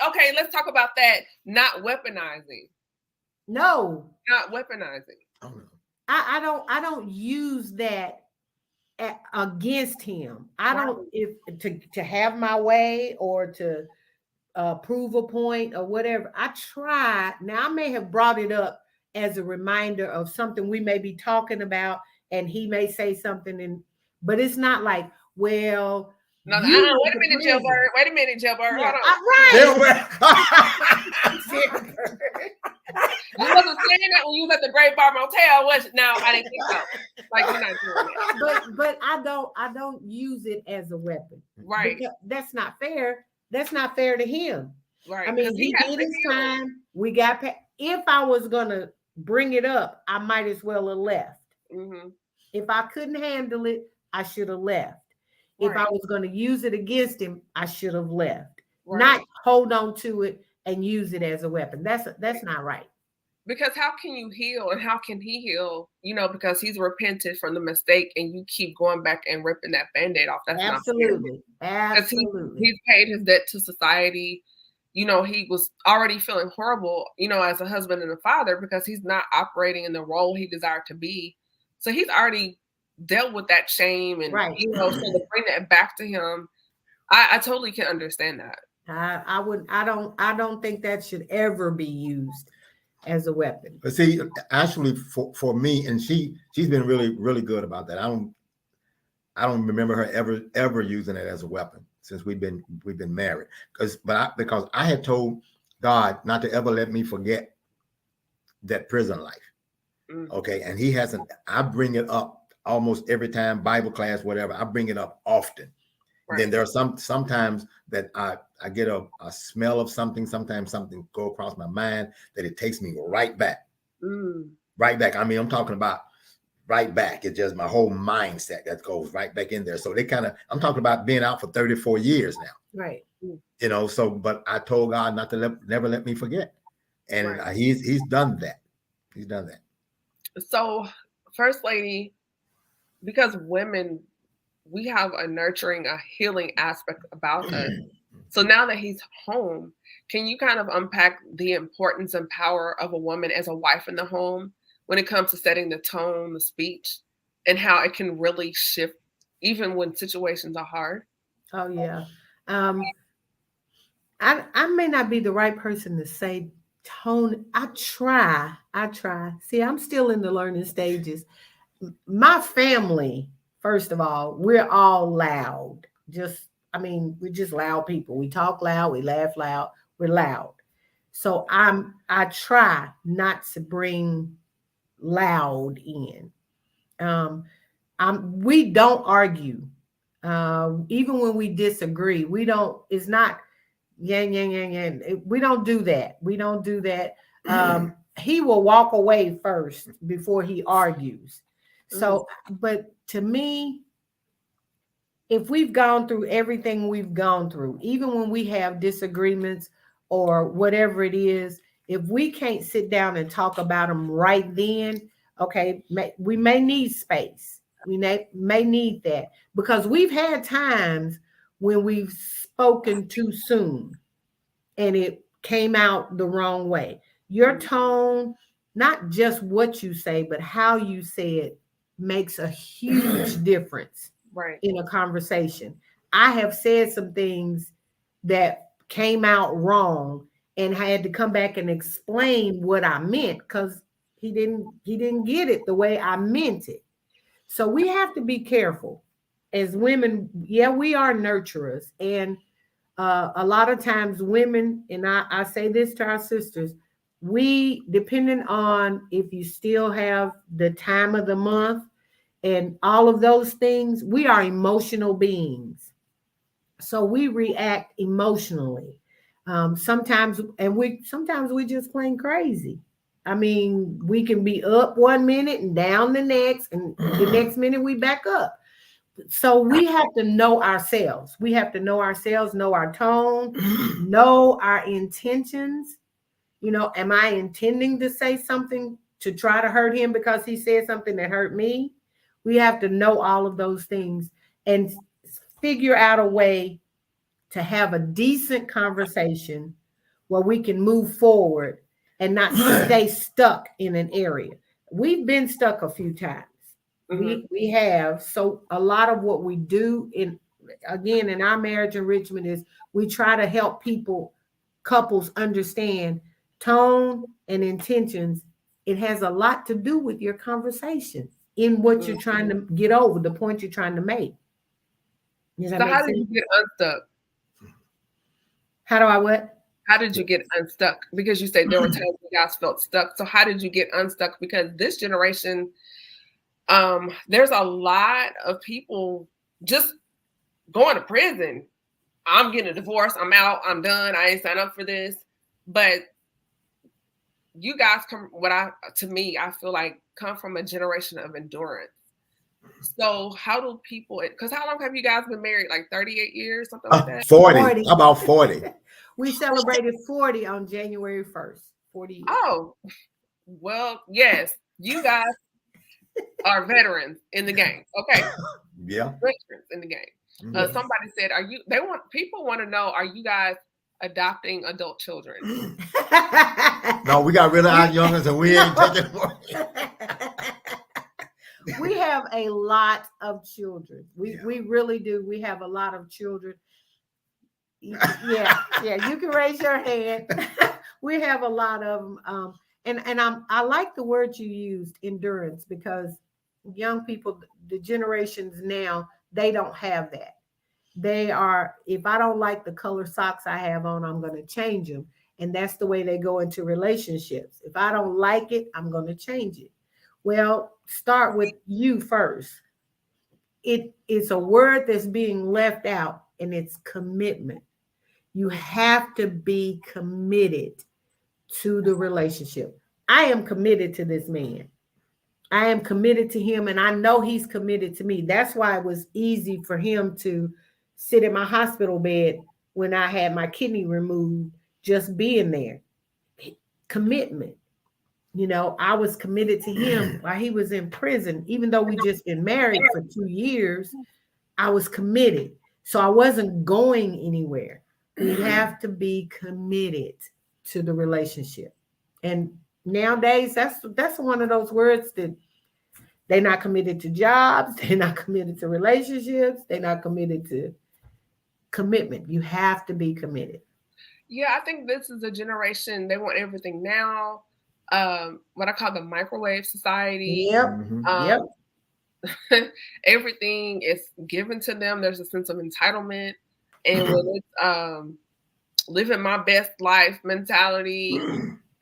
Okay, let's talk about that. Not weaponizing. No. Not weaponizing. Oh, no. I don't use that against him. I don't to have my way or to prove a point or whatever. I try. Now I may have brought it up as a reminder of something we may be talking about, and he may say something, but it's not like, well. No, wait a minute, Jailbird. Wait a minute, Jailbird. Yeah, hold on. Right. You wasn't saying that when you was at the Great Bar Motel, was it? No, I didn't think so. Like, you're not doing that. But I don't use it as a weapon. Right. Because that's not fair. That's not fair to him. Right. I mean, he did his time. We got if I was gonna bring it up, I might as well have left. Mm-hmm. If I couldn't handle it, I should have left. Right. If I was going to use it against him, I should have left. Right. Not hold on to it and use it as a weapon. That's not right. Because how can you heal and how can he heal? You know, because he's repented from the mistake and you keep going back and ripping that Band-Aid off. That's absolutely not fair. Absolutely. He's paid his debt to society. You know, he was already feeling horrible, you know, as a husband and a father because he's not operating in the role he desired to be. So he's already dealt with that shame and, you know, so to bring that back to him, I totally can understand that. I don't think that should ever be used as a weapon. But see, actually for me, and she's been really, really good about that. I don't remember her ever using it as a weapon since we've been married. Because I had told God not to ever let me forget that prison life. Mm-hmm. Okay. And he hasn't. I bring it up almost every time, Bible class, whatever. I bring it up often. Right. Then there are sometimes that I get a smell of something. Sometimes something go across my mind that it takes me right back. Right back. I mean, I'm talking about right back. It's just my whole mindset that goes right back in there. So I'm talking about being out for 34 years now. Right. You know, so, but I told God not to never let me forget. And he's done that. He's done that. So, First Lady, because women, we have a nurturing, a healing aspect about us. So now that he's home, can you kind of unpack the importance and power of a woman as a wife in the home? when it comes to setting the tone, the speech, and how it can really shift even when situations are hard? Oh yeah. I may not be the right person to say tone. I try. See, I'm still in the learning stages. My family, first of all, we're all loud. We're just loud people. We talk loud, we laugh loud, we're loud. So I try not to bring loud in. We don't argue. Even when we disagree, we don't, it's not yang, yang, yang, yang. We don't do that. He will walk away first before he argues. So, but to me, if we've gone through everything we've gone through, even when we have disagreements or whatever it is, if we can't sit down and talk about them right then, okay, we may need space. We may need that, because we've had times when we've spoken too soon and it came out the wrong way. Your tone, not just what you say, but how you say it, makes a huge difference in a conversation. I have said some things that came out wrong and had to come back and explain what I meant, because he didn't get it the way I meant it. So we have to be careful as women. Yeah, we are nurturers, and a lot of times women, and I say this to our sisters, we, depending on if you still have the time of the month and all of those things, we are emotional beings. So we react emotionally. Sometimes we just plain crazy. I mean, we can be up one minute and down the next, and the next minute we back up. So we have to know ourselves. We have to know ourselves, know our tone, know our intentions. Am I intending to say something to try to hurt him because he said something that hurt me? We have to know all of those things and figure out a way to have a decent conversation where we can move forward and not stay stuck in an area. We've been stuck a few times. We have. So a lot of what we do in our marriage enrichment is we try to help couples understand tone and intentions. It has a lot to do with your conversation in what you're trying to get over, the point you're trying to make. So how did you get unstuck? How do I what? How did you get unstuck? Because you said there were times you guys felt stuck. So how did you get unstuck? Because this generation, there's a lot of people just going to prison. I'm getting a divorce. I'm out. I'm done. I ain't signed up for this. But you guys I feel like come from a generation of endurance. So how do people, because how long have you guys been married? Like 38 years, something like that? 40. About 40. We celebrated 40 on January 1st. 40 years. Oh, well, yes. You guys are veterans in the game. Okay. Yeah. Veterans in the game. Somebody said, people want to know, are you guys adopting adult children? No, we got rid of our youngers and we ain't taking more. We have a lot of children. We really do. We have a lot of children. Yeah, you can raise your hand. We have a lot of them. And I like the word you used, endurance, because young people, the generations now, they don't have that. They are, if I don't like the color socks I have on, I'm going to change them. And that's the way they go into relationships. If I don't like it, I'm going to change it. Well, start with you first. It's a word that's being left out, and it's commitment. You have to be committed to the relationship. I am committed to this man. I am committed to him, and I know he's committed to me. That's why it was easy for him to sit in my hospital bed when I had my kidney removed, just being there. Commitment. I was committed to him while he was in prison. Even though we just been married for 2 years, I was committed. So I wasn't going anywhere. We have to be committed to the relationship. And nowadays, that's one of those words that they're not committed to jobs, they're not committed to relationships, they're not committed to commitment. You have to be committed. Yeah, I think this is a generation, they want everything now. What I call the microwave society. Yep. Yep. Everything is given to them. There's a sense of entitlement. And when it's living my best life mentality,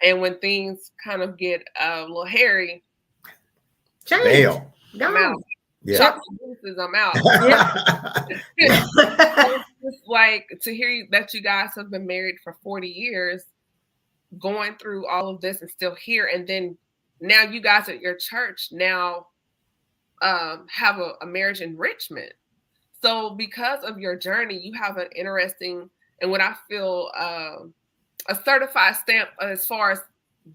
and when things kind of get a little hairy, change. I'm out. Yeah. Chop the deuces, I'm out. It's like to hear that you guys have been married for 40 years, going through all of this and still here, and then now you guys at your church now have a marriage enrichment. So because of your journey, you have an interesting, and what I feel a certified stamp as far as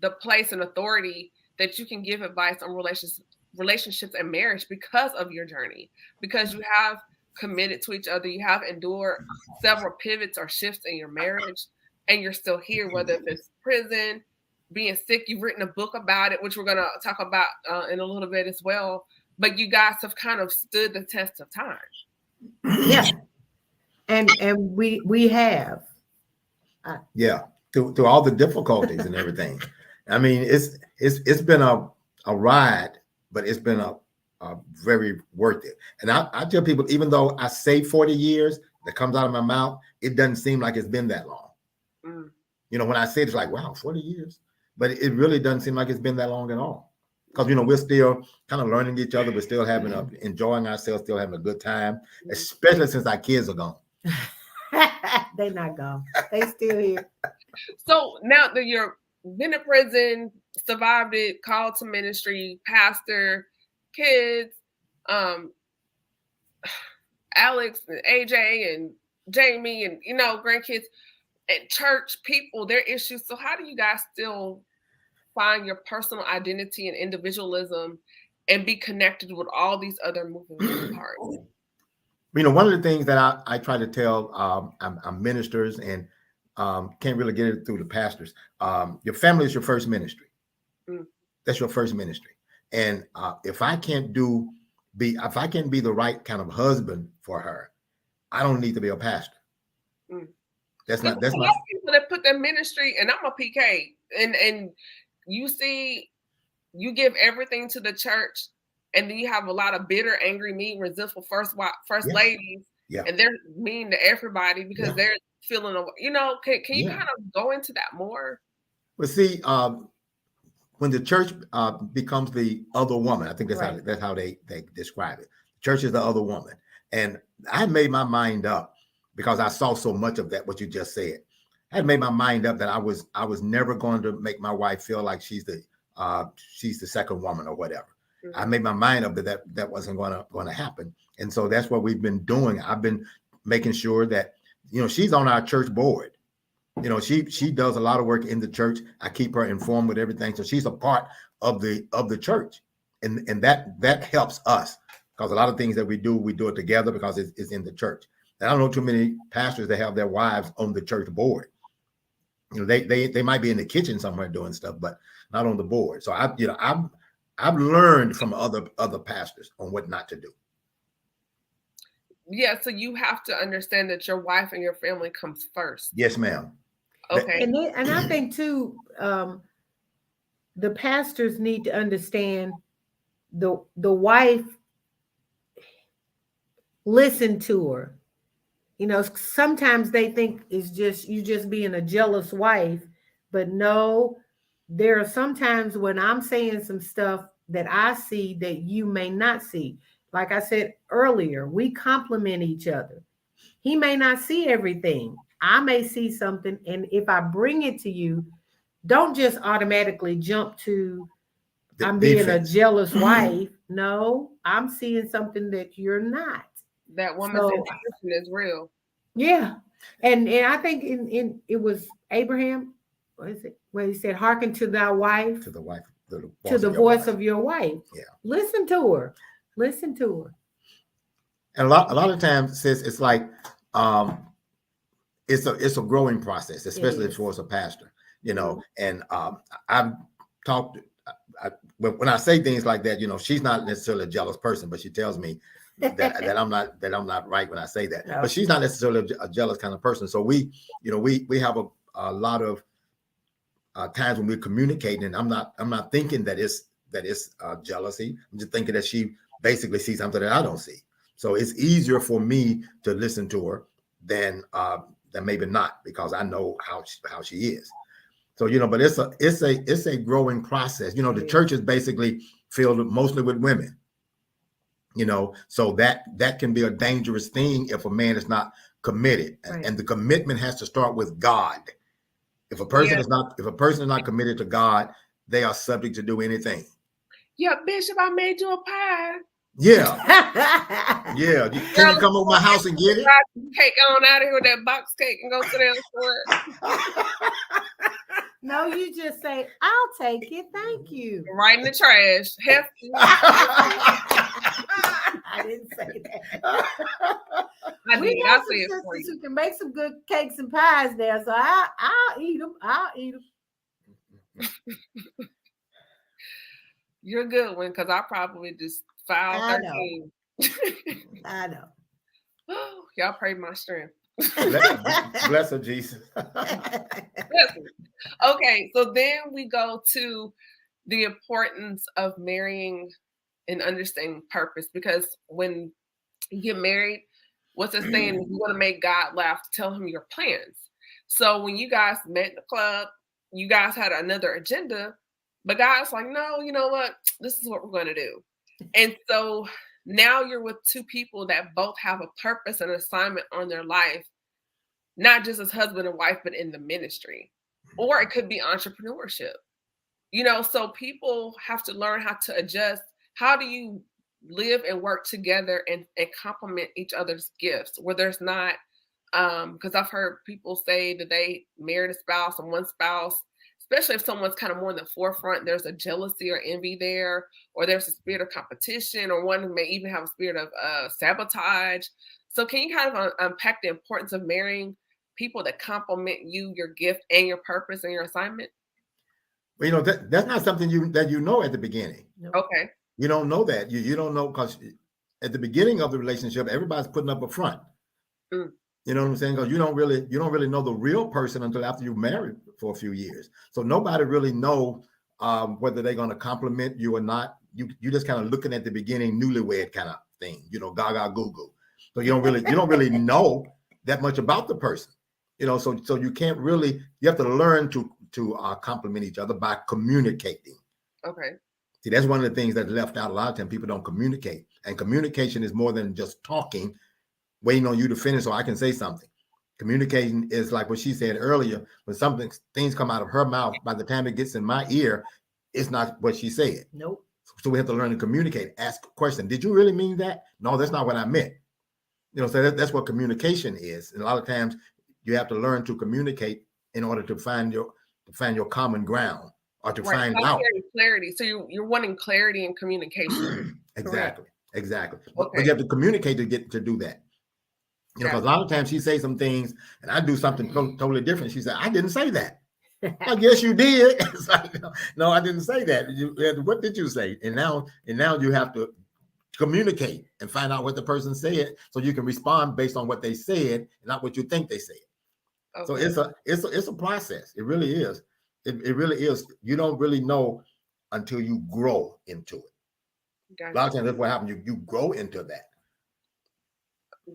the place and authority that you can give advice on relationships and marriage because of your journey, because you have committed to each other, you have endured several pivots or shifts in your marriage, and you're still here, whether it's prison, being sick. You've written a book about it, which we're going to talk about in a little bit as well. But you guys have kind of stood the test of time. Yeah, and we have. Yeah, through all the difficulties and everything. I mean, it's been a ride, but it's been a very worth it. And I tell people, even though I say 40 years that comes out of my mouth, it doesn't seem like it's been that long. Mm. You know, when I say it, it's like, wow, 40 years. But it really doesn't seem like it's been that long at all. Because, you know, we're still kind of learning each other. We're still enjoying ourselves, still having a good time, especially since our kids are gone. They're not gone. They still here. So now that you're been in prison, survived it, called to ministry, pastor, kids, Alex and AJ and Jamie and, you know, grandkids and church people, their issues. So how do you guys still find your personal identity and individualism and be connected with all these other moving parts? You know, one of the things that I try to tell I'm ministers and can't really get it through the pastors. Your family is your first ministry. Mm. That's your first ministry. And if I can't be the right kind of husband for her, I don't need to be a pastor. Mm. That's not people that put their ministry, and I'm a PK, and you see, you give everything to the church, and then you have a lot of bitter, angry, mean, resentful first ladies, and they're mean to everybody because they're feeling, you know, can you kind of go into that more? Well, see, when the church becomes the other woman, I think that's how they describe it. The church is the other woman. And I made my mind up because I saw so much of that, what you just said. I had made my mind up that I was never going to make my wife feel like she's the second woman or whatever. Mm-hmm. I made my mind up that wasn't going to happen. And so that's what we've been doing. I've been making sure that, you know, she's on our church board. You know, she does a lot of work in the church. I keep her informed with everything. So she's a part of the church. And that helps us because a lot of things that we do it together because it's in the church. And I don't know too many pastors that have their wives on the church board. You know, they might be in the kitchen somewhere doing stuff, but not on the board. So I've learned from other pastors on what not to do. Yeah, so you have to understand that your wife and your family comes first. Yes, ma'am. Okay. And I think too, the pastors need to understand the wife. Listen to her. You know, sometimes they think it's just you just being a jealous wife, but no, there are sometimes when I'm saying some stuff that I see that you may not see. Like I said earlier, we complement each other. He may not see everything. I may see something, and if I bring it to you, don't just automatically jump to I'm being a jealous wife. No, I'm seeing something that you're not. That woman's intuition is real. Yeah. And I think in it was Abraham, what is it? Where he said, hearken to thy wife. To the wife. To the voice of your wife. Yeah. Listen to her. Listen to her. And a lot of times, sis, it's like it's a growing process, especially towards a pastor, you know. And talk. When I say things like that, she's not necessarily a jealous person, but she tells me that I'm not right when I say that. No. But she's not necessarily a jealous kind of person. So we have a lot of times when we're communicating, and I'm not thinking that it's jealousy. I'm just thinking that she basically sees something that I don't see. So it's easier for me to listen to her than maybe not, because I know how she is. So but it's a growing process. The church is basically filled mostly with women. So that can be a dangerous thing if a man is not committed, right. And the commitment has to start with God. If a person is not committed to God, they are subject to do anything. Yeah, Bishop, I made you a pie. Yeah. Yeah. Can you come over my house and get it? Cake on out of here with that box cake and go sit down for it. No, you just say, I'll take it. Thank you. Right in the trash. I didn't say that. We got some sisters who can make some good cakes and pies there, so I'll eat them. I'll eat them. You're a good one, because I probably just filed 13. I know. Y'all pray my strength. Bless her, Jesus. Okay, so then we go to the importance of marrying and understanding purpose, because when you get married, what's it saying? If you want to make God laugh, tell him your plans. So when you guys met in the club, you guys had another agenda, but God's like, no, you know what? This is what we're going to do. And so now you're with two people that both have a purpose and assignment on their life, not just as husband and wife, but in the ministry. Or it could be entrepreneurship. So people have to learn how to adjust. How do you live and work together and complement each other's gifts, where there's not, because I've heard people say that they married a spouse, and one spouse, especially if someone's kind of more in the forefront, there's a jealousy or envy there, or there's a spirit of competition, or one may even have a spirit of sabotage. So can you kind of unpack the importance of marrying people that complement you, your gift, and your purpose and your assignment? Well, that's not something that you know at the beginning. Okay. You don't know that. You don't know, because at the beginning of the relationship, everybody's putting up a front. You know what I'm saying? Because you don't really know the real person until after you've married for a few years. So nobody really know whether they're going to compliment you or not. You just kind of looking at the beginning, newlywed kind of thing. Gaga goo goo. So you don't really know that much about the person. So you can't really. You have to learn to compliment each other by communicating. Okay. See, that's one of the things that's left out a lot of times. People don't communicate. And communication is more than just talking, waiting on you to finish so I can say something. Communication is like what she said earlier. When things come out of her mouth, by the time it gets in my ear, it's not what she said. Nope. So we have to learn to communicate. Ask a question. Did you really mean that? No, that's not what I meant. So that's what communication is. And a lot of times you have to learn to communicate in order to find your common ground. Or to find out clarity. So you're wanting clarity and communication. Exactly. Okay. But you have to communicate to do that. Because a lot of times she says some things and I do something totally different. She said, I didn't say that. I guess you did. It's like, no, I didn't say that. What did you say? And now you have to communicate and find out what the person said, so you can respond based on what they said and not what you think they said. Okay. So it's a process. It really is. It really is. You don't really know until you grow into it. Gotcha. A lot of times that's what happens. You grow into that.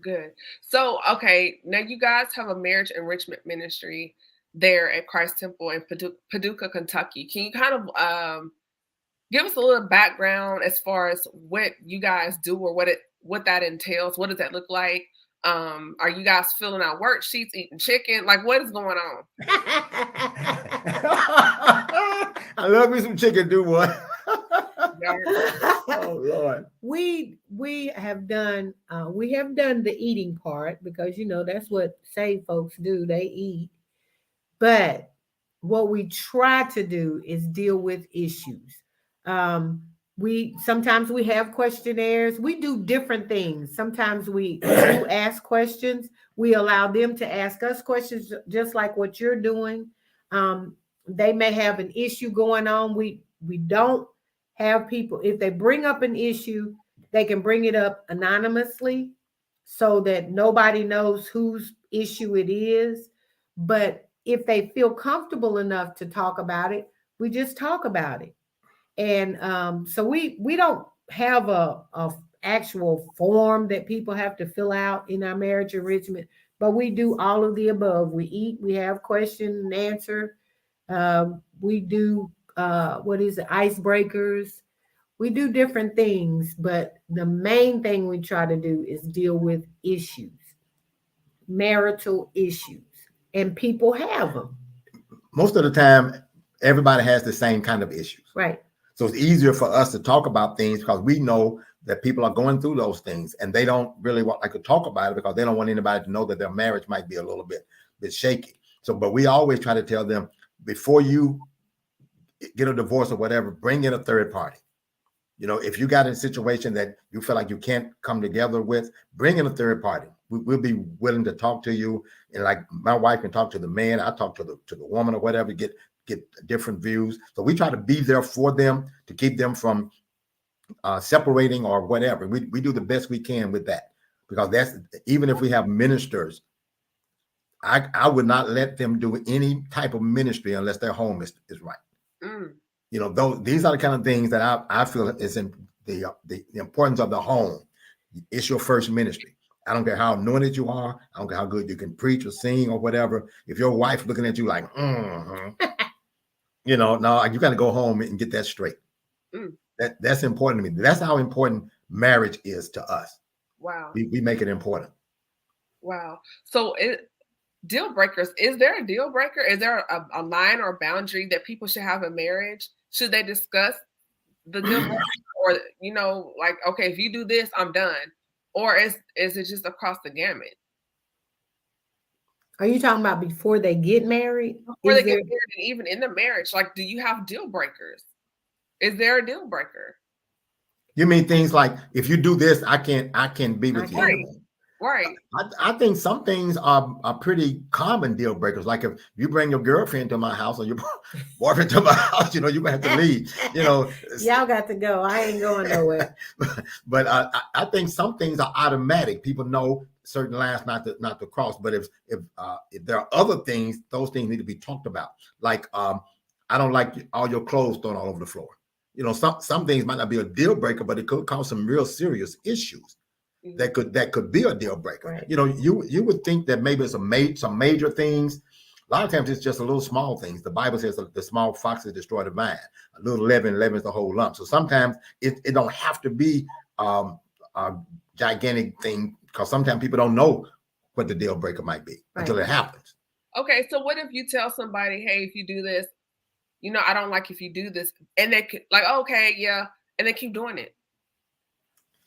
Good. So, okay, now you guys have a marriage enrichment ministry there at Christ Temple in Paducah, Kentucky. Can you kind of give us a little background as far as what you guys do, or what that entails? What does that look like? Are you guys filling out worksheets, eating chicken? Like, what is going on? I love me some chicken, do what? Oh Lord. We have done the eating part, because that's what saved folks do. They eat. But what we try to do is deal with issues. Sometimes we have questionnaires. We do different things. Sometimes we do ask questions. We allow them to ask us questions, just like what you're doing. They may have an issue going on. We don't have people, if they bring up an issue, they can bring it up anonymously so that nobody knows whose issue it is. But if they feel comfortable enough to talk about it, we just talk about it. And so we don't have a actual form that people have to fill out in our marriage enrichment, but we do all of the above. We eat, we have question and answer. We do what is it, icebreakers. We do different things, but the main thing we try to do is deal with issues, marital issues, and people have them. Most of the time, everybody has the same kind of issues. Right. So it's easier for us to talk about things because we know that people are going through those things, and they don't really want to talk about it because they don't want anybody to know that their marriage might be a little bit shaky. So, but we always try to tell them, before you get a divorce or whatever, bring in a third party. You know, if you got in a situation that you feel like you can't come together with, bring in a third party. We'll be willing to talk to you. And like my wife can talk to the man, I talk to the woman or whatever, get different views. So we try to be there for them to keep them from separating or whatever. We do the best we can with that, because that's, even if we have ministers, I would not let them do any type of ministry unless their home is right. Mm. You know, these are the kind of things that I feel is in the importance of the home. It's your first ministry. I don't care how anointed you are. I don't care how good you can preach or sing or whatever. If your wife looking at you like, you know, no, you got to go home and get that straight. Mm. That's important to me. That's how important marriage is to us. Wow. We make it important. Wow. So deal breakers. Is there a deal breaker? Is there a line or boundary that people should have in marriage? Should they discuss the deal breaker? Or, you know, like, okay, if you do this, I'm done. Or is it just across the gamut? Are you talking about before they get married? Before they get married, and even in the marriage, like, do you have deal breakers? Is there a deal breaker? You mean things like, if you do this, I can't be with you. Right. Right. I think some things are pretty common deal breakers. Like if you bring your girlfriend to my house or your boyfriend to my house, you know, you're gonna have to leave. You know, y'all got to go. I ain't going nowhere. But I think some things are automatic. People know certain lines not to cross. But if there are other things, those things need to be talked about. Like I don't like all your clothes thrown all over the floor. You know, some things might not be a deal breaker, but it could cause some real serious issues. That could be a deal breaker. Right. You know, you would think that maybe it's some major things. A lot of times it's just a little small things. The Bible says the small foxes destroy the vine. A little leaven leavens the whole lump. So sometimes it don't have to be a gigantic thing, because sometimes people don't know what the deal breaker might be until it happens. Okay, so what if you tell somebody, hey, if you do this, you know, I don't like if you do this, and they could, like, okay, yeah, and they keep doing it.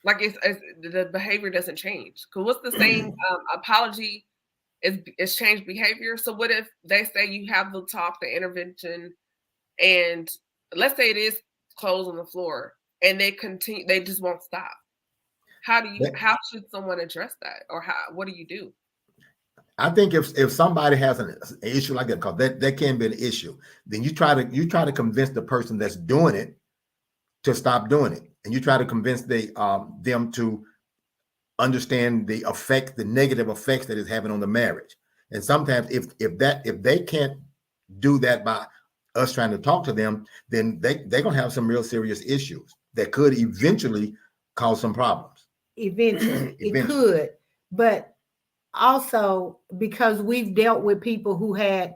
Like it's the behavior doesn't change. Because what's the saying? Apology is changed behavior. So what if they say you have the talk, the intervention, and let's say it is clothes on the floor, and they continue, they just won't stop. How should someone address that, or what do you do? I think if somebody has an issue like that, because that can be an issue, then you try to convince the person that's doing it to stop doing it. And you try to convince them to understand the negative effects that it's having on the marriage. And sometimes if they can't do that by us trying to talk to them, then they're gonna have some real serious issues that could eventually cause some problems. Eventually. It could, but also because we've dealt with people who had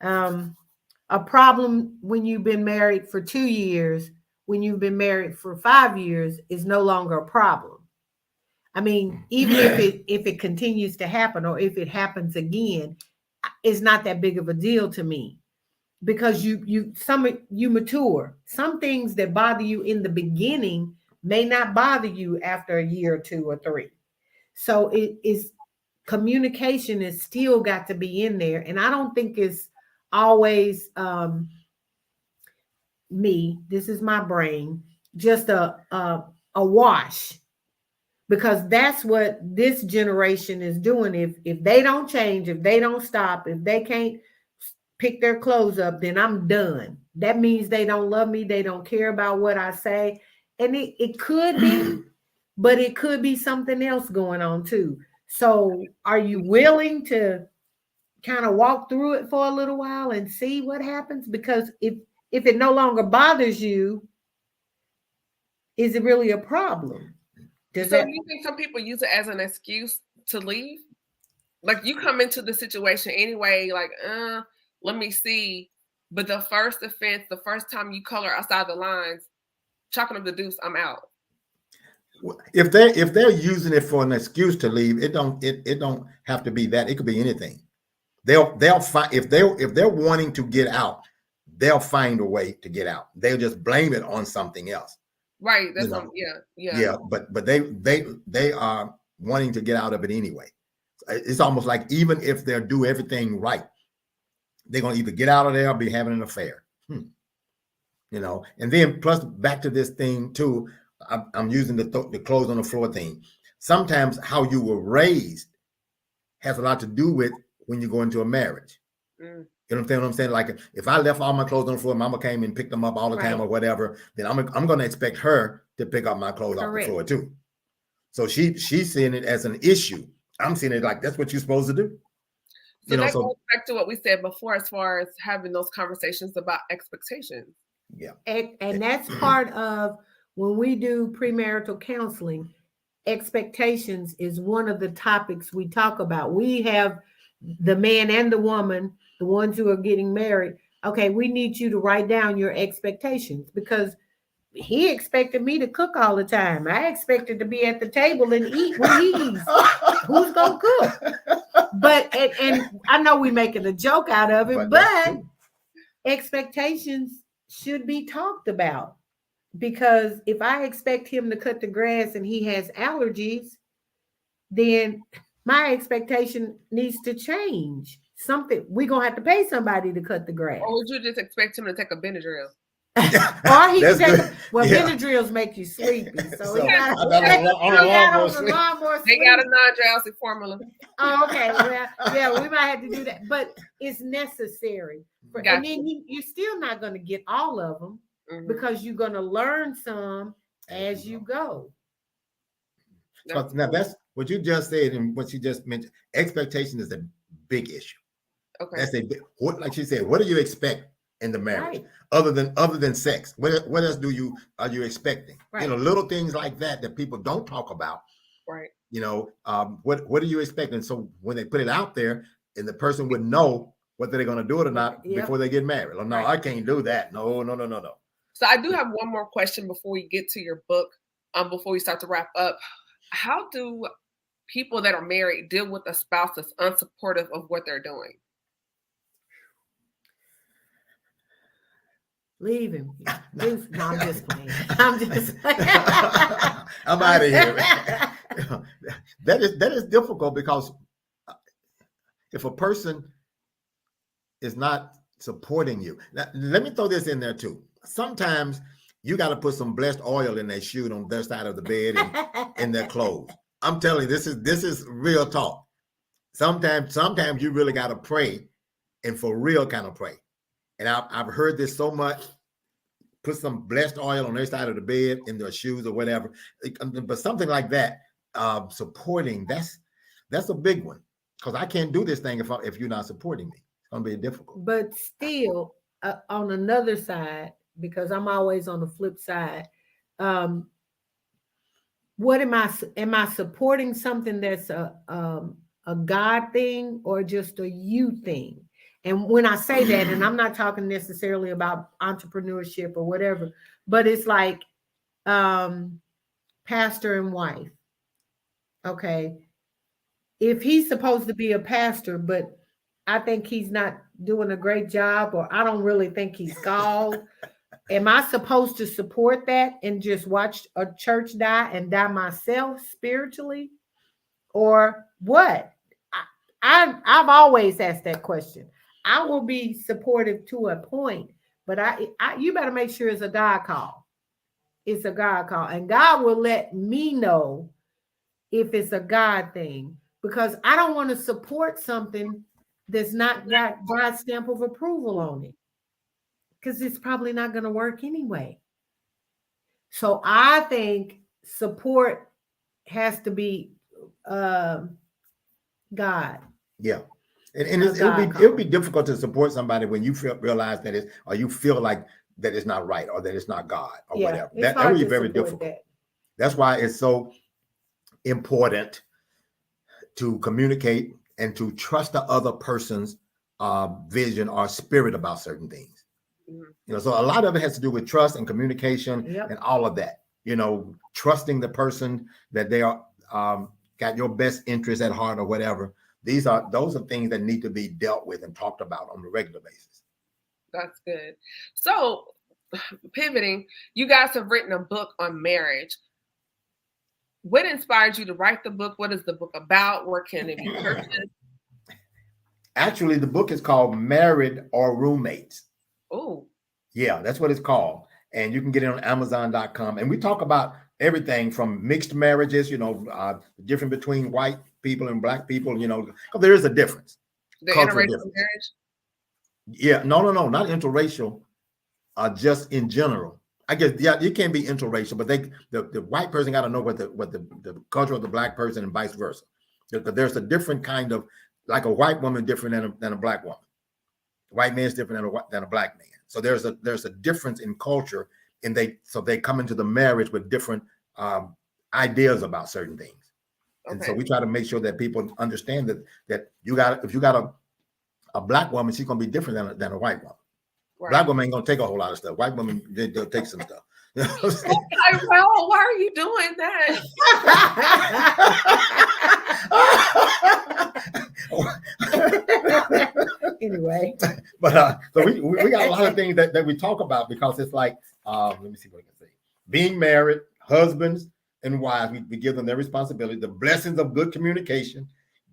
a problem when you've been married for 2 years. When you've been married for 5 years is no longer a problem. I mean, even if it continues to happen, or if it happens again, it's not that big of a deal to me, because you mature. Some things that bother you in the beginning may not bother you after a year or 2 or 3. So communication is still got to be in there, and I don't think it's always this is my brain, just a wash, because that's what this generation is doing. If they don't change, if they don't stop, if they can't pick their clothes up, then I'm done. That means they don't love me. They don't care about what I say. And it could be, but it could be something else going on too. So are you willing to kind of walk through it for a little while and see what happens? Because if it no longer bothers you, is it really a problem? Do you think some people use it as an excuse to leave? Like you come into the situation anyway, like, let me see. But the first offense, the first time you color outside the lines, chalking up the deuce, I'm out. If they're using it for an excuse to leave, it don't have to be that. It could be anything. They'll find if they're wanting to get out, they'll find a way to get out. They'll just blame it on something else. Right. That's yeah. But they are wanting to get out of it anyway. It's almost like even if they'll do everything right, they're gonna either get out of there or be having an affair. And then plus back to this thing too. I'm using the clothes on the floor thing. Sometimes how you were raised has a lot to do with when you go into a marriage. You understand what I'm saying? Like if I left all my clothes on the floor, mama came and picked them up all the time or whatever, then I'm going to expect her to pick up my clothes off the floor too. So she's seeing it as an issue. I'm seeing it like that's what you're supposed to do. So that goes back to what we said before, as far as having those conversations about expectations. Yeah. And that's part of when we do premarital counseling. Expectations is one of the topics we talk about. We have the man and the woman, the ones who are getting married. Okay, we need you to write down your expectations, because he expected me to cook all the time. I expected to be at the table and eat when he eats. Who's gonna cook? But and I know we're making a joke out of it, but expectations should be talked about. Because if I expect him to cut the grass and he has allergies, then my expectation needs to change. We're going to have to pay somebody to cut the grass. Or would you just expect him to take a Benadryl? Or he can take Benadryls make you sleepy. So they got a non-drowsy formula. Oh, okay. Well, yeah, we might have to do that. But it's necessary. And then you're still not going to get all of them. Because you're going to learn some as you go. So now that's what you just said, and what you just mentioned. Expectation is a big issue. Okay, that's like she said. What do you expect in the marriage, other than sex? What else are you expecting? Right. Little things like that people don't talk about. Right. What are you expecting? So when they put it out there, and the person would know whether they're going to do it or not before they get married. Oh, no, I can't do that. No. So I do have one more question before we get to your book, before we start to wrap up. How do people that are married deal with a spouse that's unsupportive of what they're doing? Leave him. No, I'm just playing. I'm out of here. That is difficult, because if a person is not supporting you. Now, let me throw this in there too. Sometimes you got to put some blessed oil in their shoe on their side of the bed and in their clothes. I'm telling you, this is real talk. Sometimes you really got to pray, and for real kind of pray. And I've heard this so much. Put some blessed oil on their side of the bed, in their shoes or whatever. But something like that, supporting, that's a big one, because I can't do this thing if you're not supporting me. It's going to be difficult. But still, on another side, because I'm always on the flip side, what am I supporting something that's a God thing or just a you thing? And when I say that, and I'm not talking necessarily about entrepreneurship or whatever, but it's like pastor and wife. Okay. If he's supposed to be a pastor, but I think he's not doing a great job, or I don't really think he's called, am I supposed to support that and just watch a church die and die myself spiritually? Or what? I've always asked that question. I will be supportive to a point, but you better make sure it's a God call. It's a God call. And God will let me know if it's a God thing, because I don't want to support something that's not got God's stamp of approval on it, because it's probably not going to work anyway. So I think support has to be God. Yeah. And it'll be difficult to support somebody when you realize that you feel like that it's not right or that it's not God or whatever. That will be very difficult. That's why it's so important to communicate and to trust the other person's vision or spirit about certain things. So a lot of it has to do with trust and communication and all of that. Trusting the person that they are got your best interest at heart or whatever. Those are things that need to be dealt with and talked about on a regular basis. That's good. So, pivoting, you guys have written a book on marriage. What inspired you to write the book? What is the book about? Where can it be purchased? Actually, the book is called Married or Roommates. Oh. Yeah, that's what it's called. And you can get it on Amazon.com. And we talk about everything from mixed marriages, the difference between white people and black people, because there is a difference. The interracial marriage? Yeah, no, not interracial, just in general. I guess, it can be interracial, but the white person got to know what the culture of the black person and vice versa. Because there's a different kind of, like a white woman different than a black woman. A white man is different than a black man. So there's a difference in culture, and they come into the marriage with different ideas about certain things. Okay. And so we try to make sure that people understand that if you got a black woman, she's gonna be different than a white woman. Right. Black woman ain't gonna take a whole lot of stuff. White woman, they'll take some stuff. Well, why are you doing that? Anyway, but so we got a lot of things that we talk about, because it's like let me see what I can say. Being married, husbands and wives, we give them their responsibility, the blessings of good communication,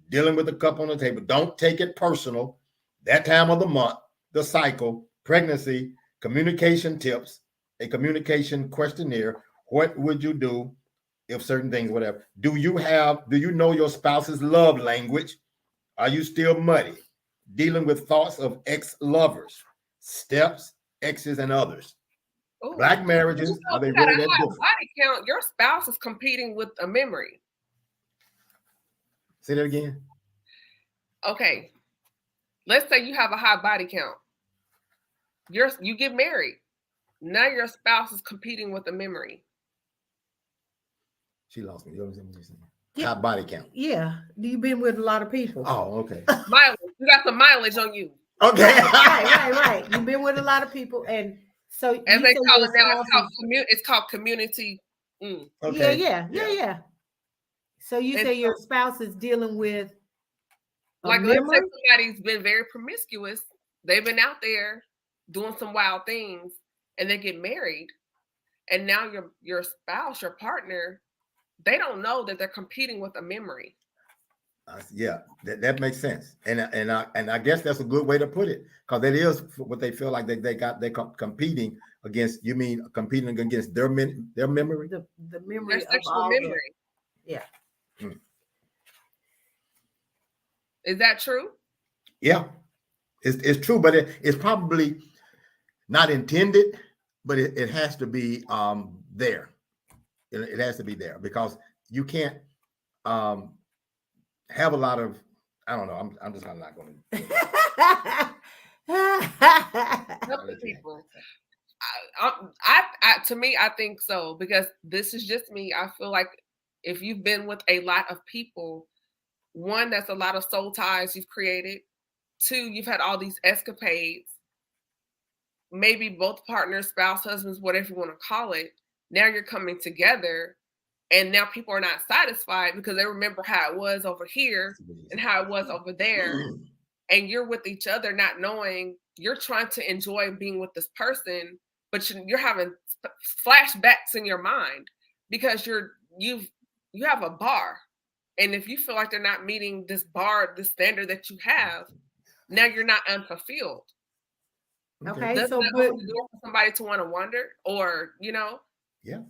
dealing with the cup on the table. Don't take it personal. That time of the month, the cycle, pregnancy, communication tips, a communication questionnaire. What would you do if certain things, whatever? Do you know your spouse's love language? Are you still muddy? Dealing with thoughts of ex-lovers, steps, exes, and others. Ooh. Black marriages, are they really that different? Body count, your spouse is competing with a memory. Say that again. Okay. Let's say you have a high body count. You get married. Now your spouse is competing with a memory. She lost me. You know what I'm saying? Yeah. High body count. Yeah. You've been with a lot of people. Oh, okay. Mileage. You got some mileage on you. Okay. Right. You've been with a lot of people, and so as they call it now, it's called community. Okay. Yeah. So you say your spouse is dealing with let's say somebody's been very promiscuous. They've been out there doing some wild things, and they get married, and now your spouse, your partner, they don't know that they're competing with a memory. Yeah, that makes sense, and I guess that's a good way to put it, because that is what they feel like they're competing against. You mean competing against their memory? The memory, their sexual memory. Yeah. Is that true? Yeah, it's true, but it's probably not intended, but it has to be there. It has to be there, because you can't have a lot of, I don't know. I'm just not going to help the people. To me, I think so, because this is just me. I feel like if you've been with a lot of people, one, that's a lot of soul ties you've created. Two, you've had all these escapades. Maybe both partners, spouse, husbands, whatever you want to call it. Now you're coming together, and now people are not satisfied because they remember how it was over here and how it was over there. And you're with each other, not knowing you're trying to enjoy being with this person, but you're having flashbacks in your mind because you have a bar. And if you feel like they're not meeting this bar, the standard that you have, now you're not unfulfilled. Okay, so open the door for somebody to want to wander, or Yeah.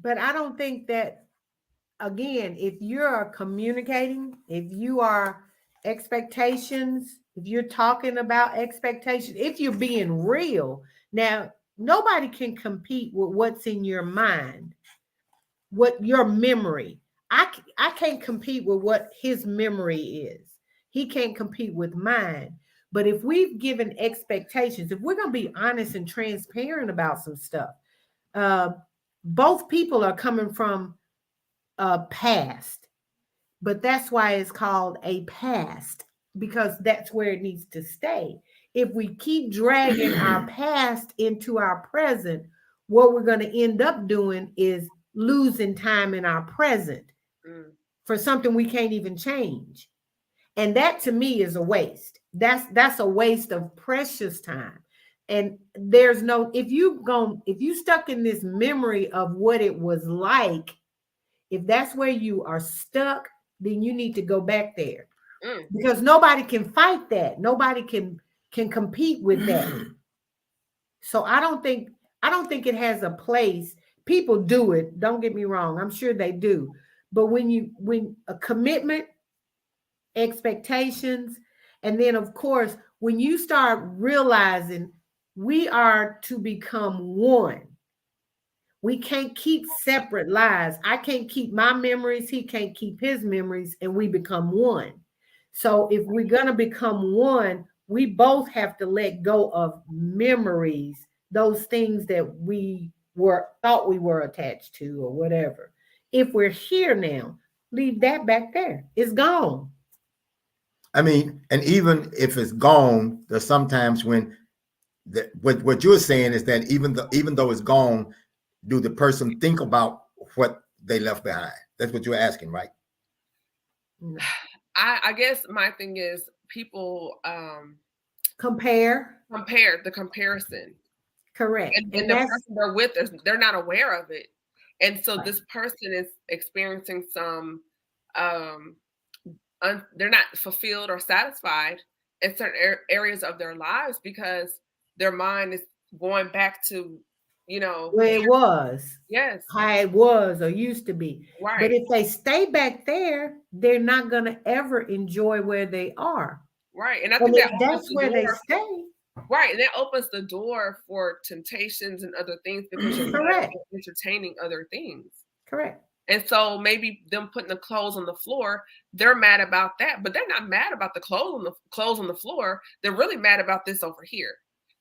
But I don't think that, again, if you're communicating, if you are expectations, if you're talking about expectations, if you're being real, now nobody can compete with what's in your mind, what your memory. I can't compete with what his memory is. He can't compete with mine. But if we've given expectations, if we're going to be honest and transparent about some stuff, both people are coming from a past, but that's why it's called a past, because that's where it needs to stay. If we keep dragging our past into our present, what we're going to end up doing is losing time in our present for something we can't even change. And that to me is a waste. That's a waste of precious time. And there's no, if you stuck in this memory of what it was like, if that's where you are stuck, then you need to go back there. Because nobody can fight that. Nobody can compete with that. So I don't think it has a place. People do it. Don't get me wrong. I'm sure they do. But when a commitment, expectations, and then of course, when you start realizing we are to become one. We can't keep separate lives. I can't keep my memories. He can't keep his memories, and we become one. So if we're going to become one, we both have to let go of memories, those things that we thought we were attached to or whatever. If we're here now, leave that back there. It's gone. I mean, and even if it's gone, there's sometimes when what you're saying is that even though it's gone, do the person think about what they left behind? That's what you're asking, right? I guess my thing is people compare the comparison. Correct. And the person they're with, they're not aware of it. And so this person is experiencing some, they're not fulfilled or satisfied in certain areas of their lives because their mind is going back to, where it was. Yes. How it was or used to be. Right. But if they stay back there, they're not going to ever enjoy where they are. Right. And I think that's where they stay. Right. And that opens the door for temptations and other things because you're entertaining other things. Correct. And so maybe them putting the clothes on the floor, they're mad about that, but they're not mad about the clothes on the floor. They're really mad about this over here.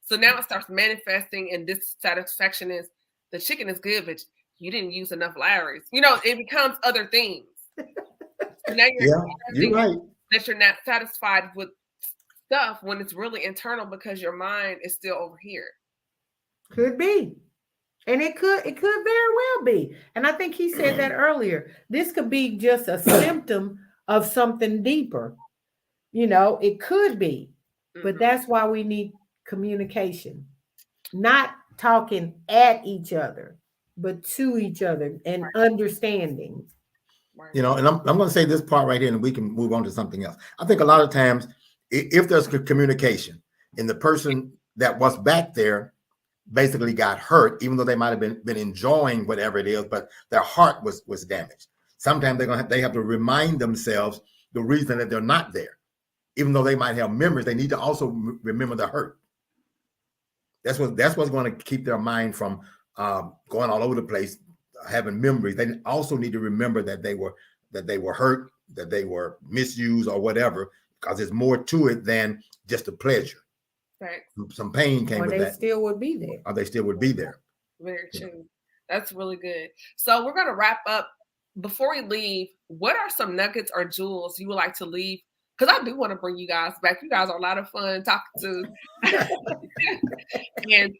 So now it starts manifesting, and dissatisfaction is the chicken is good, but you didn't use enough Larry's. It becomes other things. So now you're right. That you're not satisfied with stuff when it's really internal because your mind is still over here. Could be. And it could very well be. And I think he said that earlier. This could be just a symptom of something deeper. It could be. But that's why we need communication. Not talking at each other, but to each other and understanding. And I'm going to say this part right here, and we can move on to something else. I think a lot of times, if there's communication and the person that was back there basically got hurt, even though they might have been enjoying whatever it is, but their heart was damaged. Sometimes they have to remind themselves the reason that they're not there. Even though they might have memories, they need to also remember the hurt. That's what's going to keep their mind from going all over the place, having memories. They also need to remember that they were hurt, that they were misused or whatever, because there's more to it than just a pleasure. Right. Some pain came with that. Or they still would be there. Very true. That's really good. So we're going to wrap up. Before we leave, what are some nuggets or jewels you would like to leave? Because I do want to bring you guys back. You guys are a lot of fun talking to. And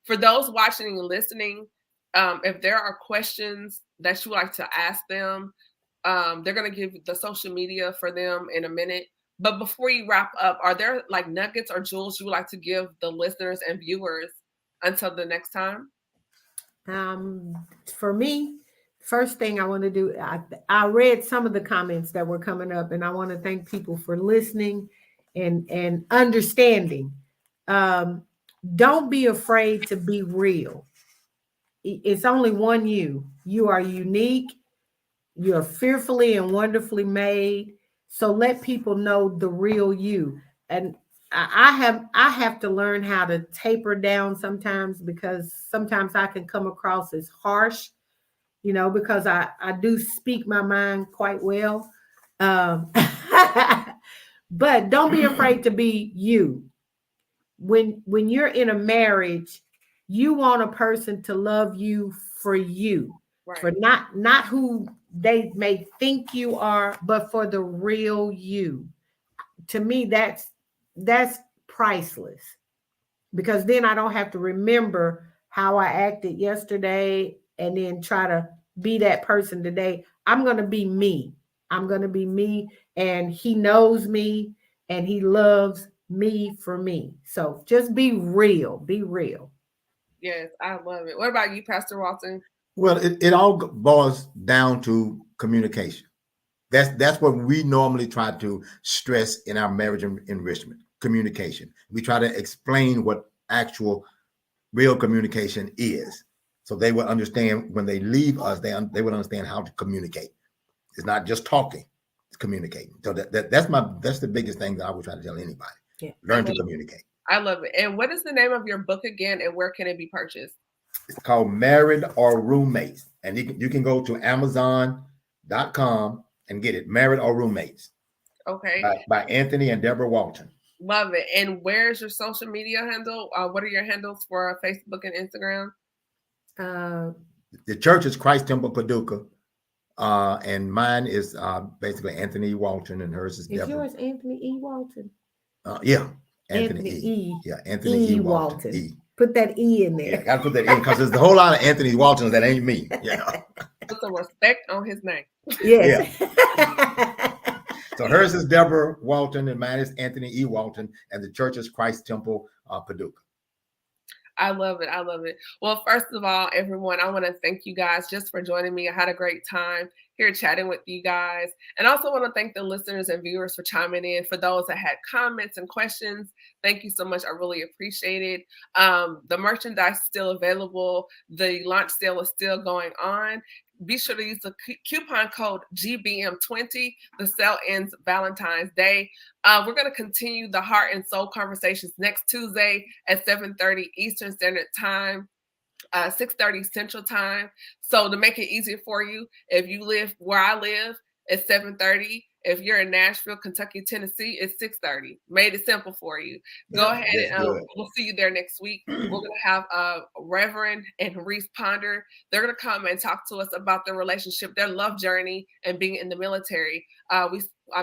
for those watching and listening, if there are questions that you would like to ask them, they're going to give the social media for them in a minute. But before you wrap up, are there like nuggets or jewels you would like to give the listeners and viewers until the next time? For me, first thing I want to do, I read some of the comments that were coming up, and I want to thank people for listening and understanding. Don't be afraid to be real. It's only one you. You are unique. You're fearfully and wonderfully made. So let people know the real you. And I have to learn how to taper down sometimes, because sometimes I can come across as harsh, because I do speak my mind quite well. But don't be afraid to be you. When you're in a marriage, you want a person to love you for you, right, for not who they may think you are, but for the real you. To me, that's priceless, because then I don't have to remember how I acted yesterday and then try to be that person today. I'm going to be me. I'm going to be me, and he knows me and he loves me for me. So just be real. Be real. Yes, I love it. What about you, Pastor Walton? Well, it all boils down to communication. That's what we normally try to stress in our marriage enrichment. Communication. We try to explain what actual real communication is, so they will understand when they leave us. They would understand how to communicate. It's not just talking; it's communicating. So that's the biggest thing that I would try to tell anybody. Yeah. Learn to communicate. I love it. And what is the name of your book again, and where can it be purchased? It's called Married or Roommates, and you can go to Amazon.com and get it. Married or Roommates. Okay. By Anthony and Deborah Walton. Love it. And where's your social media handle? What are your handles for Facebook and Instagram? The church is Christ Temple Paducah, and mine is basically Anthony Walton, and hers is Deborah. Is yours Anthony E. Walton? Yeah, Anthony E. Yeah, Anthony E. Walton. E. Put that E in there. Yeah, gotta put that in, because there's a whole lot of Anthony Waltons that ain't me. Put some respect on his name. Yes. Yeah. So hers is Deborah Walton, and mine is Anthony E. Walton, and the church is Christ Temple Paducah. I love it. I love it. Well, first of all, everyone, I want to thank you guys just for joining me. I had a great time here chatting with you guys. And I also want to thank the listeners and viewers for chiming in. For those that had comments and questions, thank you so much. I really appreciate it. The merchandise is still available. The launch sale is still going on. Be sure to use the coupon code GBM20. The sale ends Valentine's Day. We're going to continue the Heart and Soul Conversations next Tuesday at 7:30 Eastern Standard Time, 6:30 Central Time. So to make it easier for you, if you live where I live, it's 7:30. If you're in Nashville, Kentucky, Tennessee, it's 6:30. Made it simple for you. Go ahead and we'll see you there next week. We're going to have Reverend and Reese Ponder. They're going to come and talk to us about their relationship, their love journey, and being in the military. I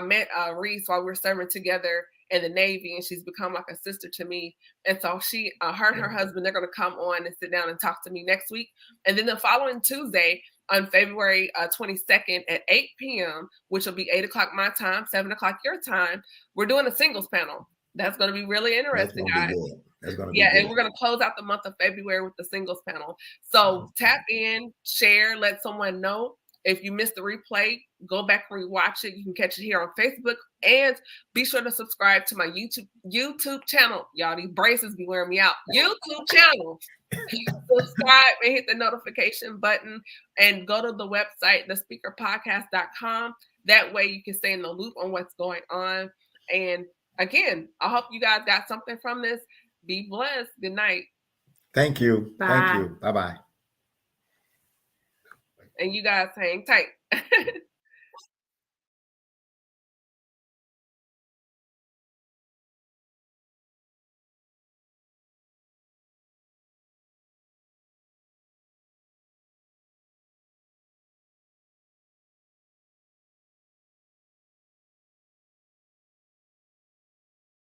met Reese while we were serving together in the Navy, and she's become like a sister to me. And so her and her husband, they're going to come on and sit down and talk to me next week. And then the following Tuesday, on February 22nd at 8 p.m., which will be 8 o'clock my time, 7 o'clock your time, we're doing a singles panel. That's going to be really interesting, guys. That's going to be good. And we're going to close out the month of February with the singles panel. So tap in, share, let someone know. If you missed the replay, go back and rewatch it. You can catch it here on Facebook, and be sure to subscribe to my YouTube channel. Y'all, these braces be wearing me out. YouTube channel. Subscribe and hit the notification button, and go to the website, thespeakerpodcast.com. That way you can stay in the loop on what's going on. And again, I hope you guys got something from this. Be blessed. Good night. Thank you. Bye. Thank you. Bye-bye. And you guys hang tight.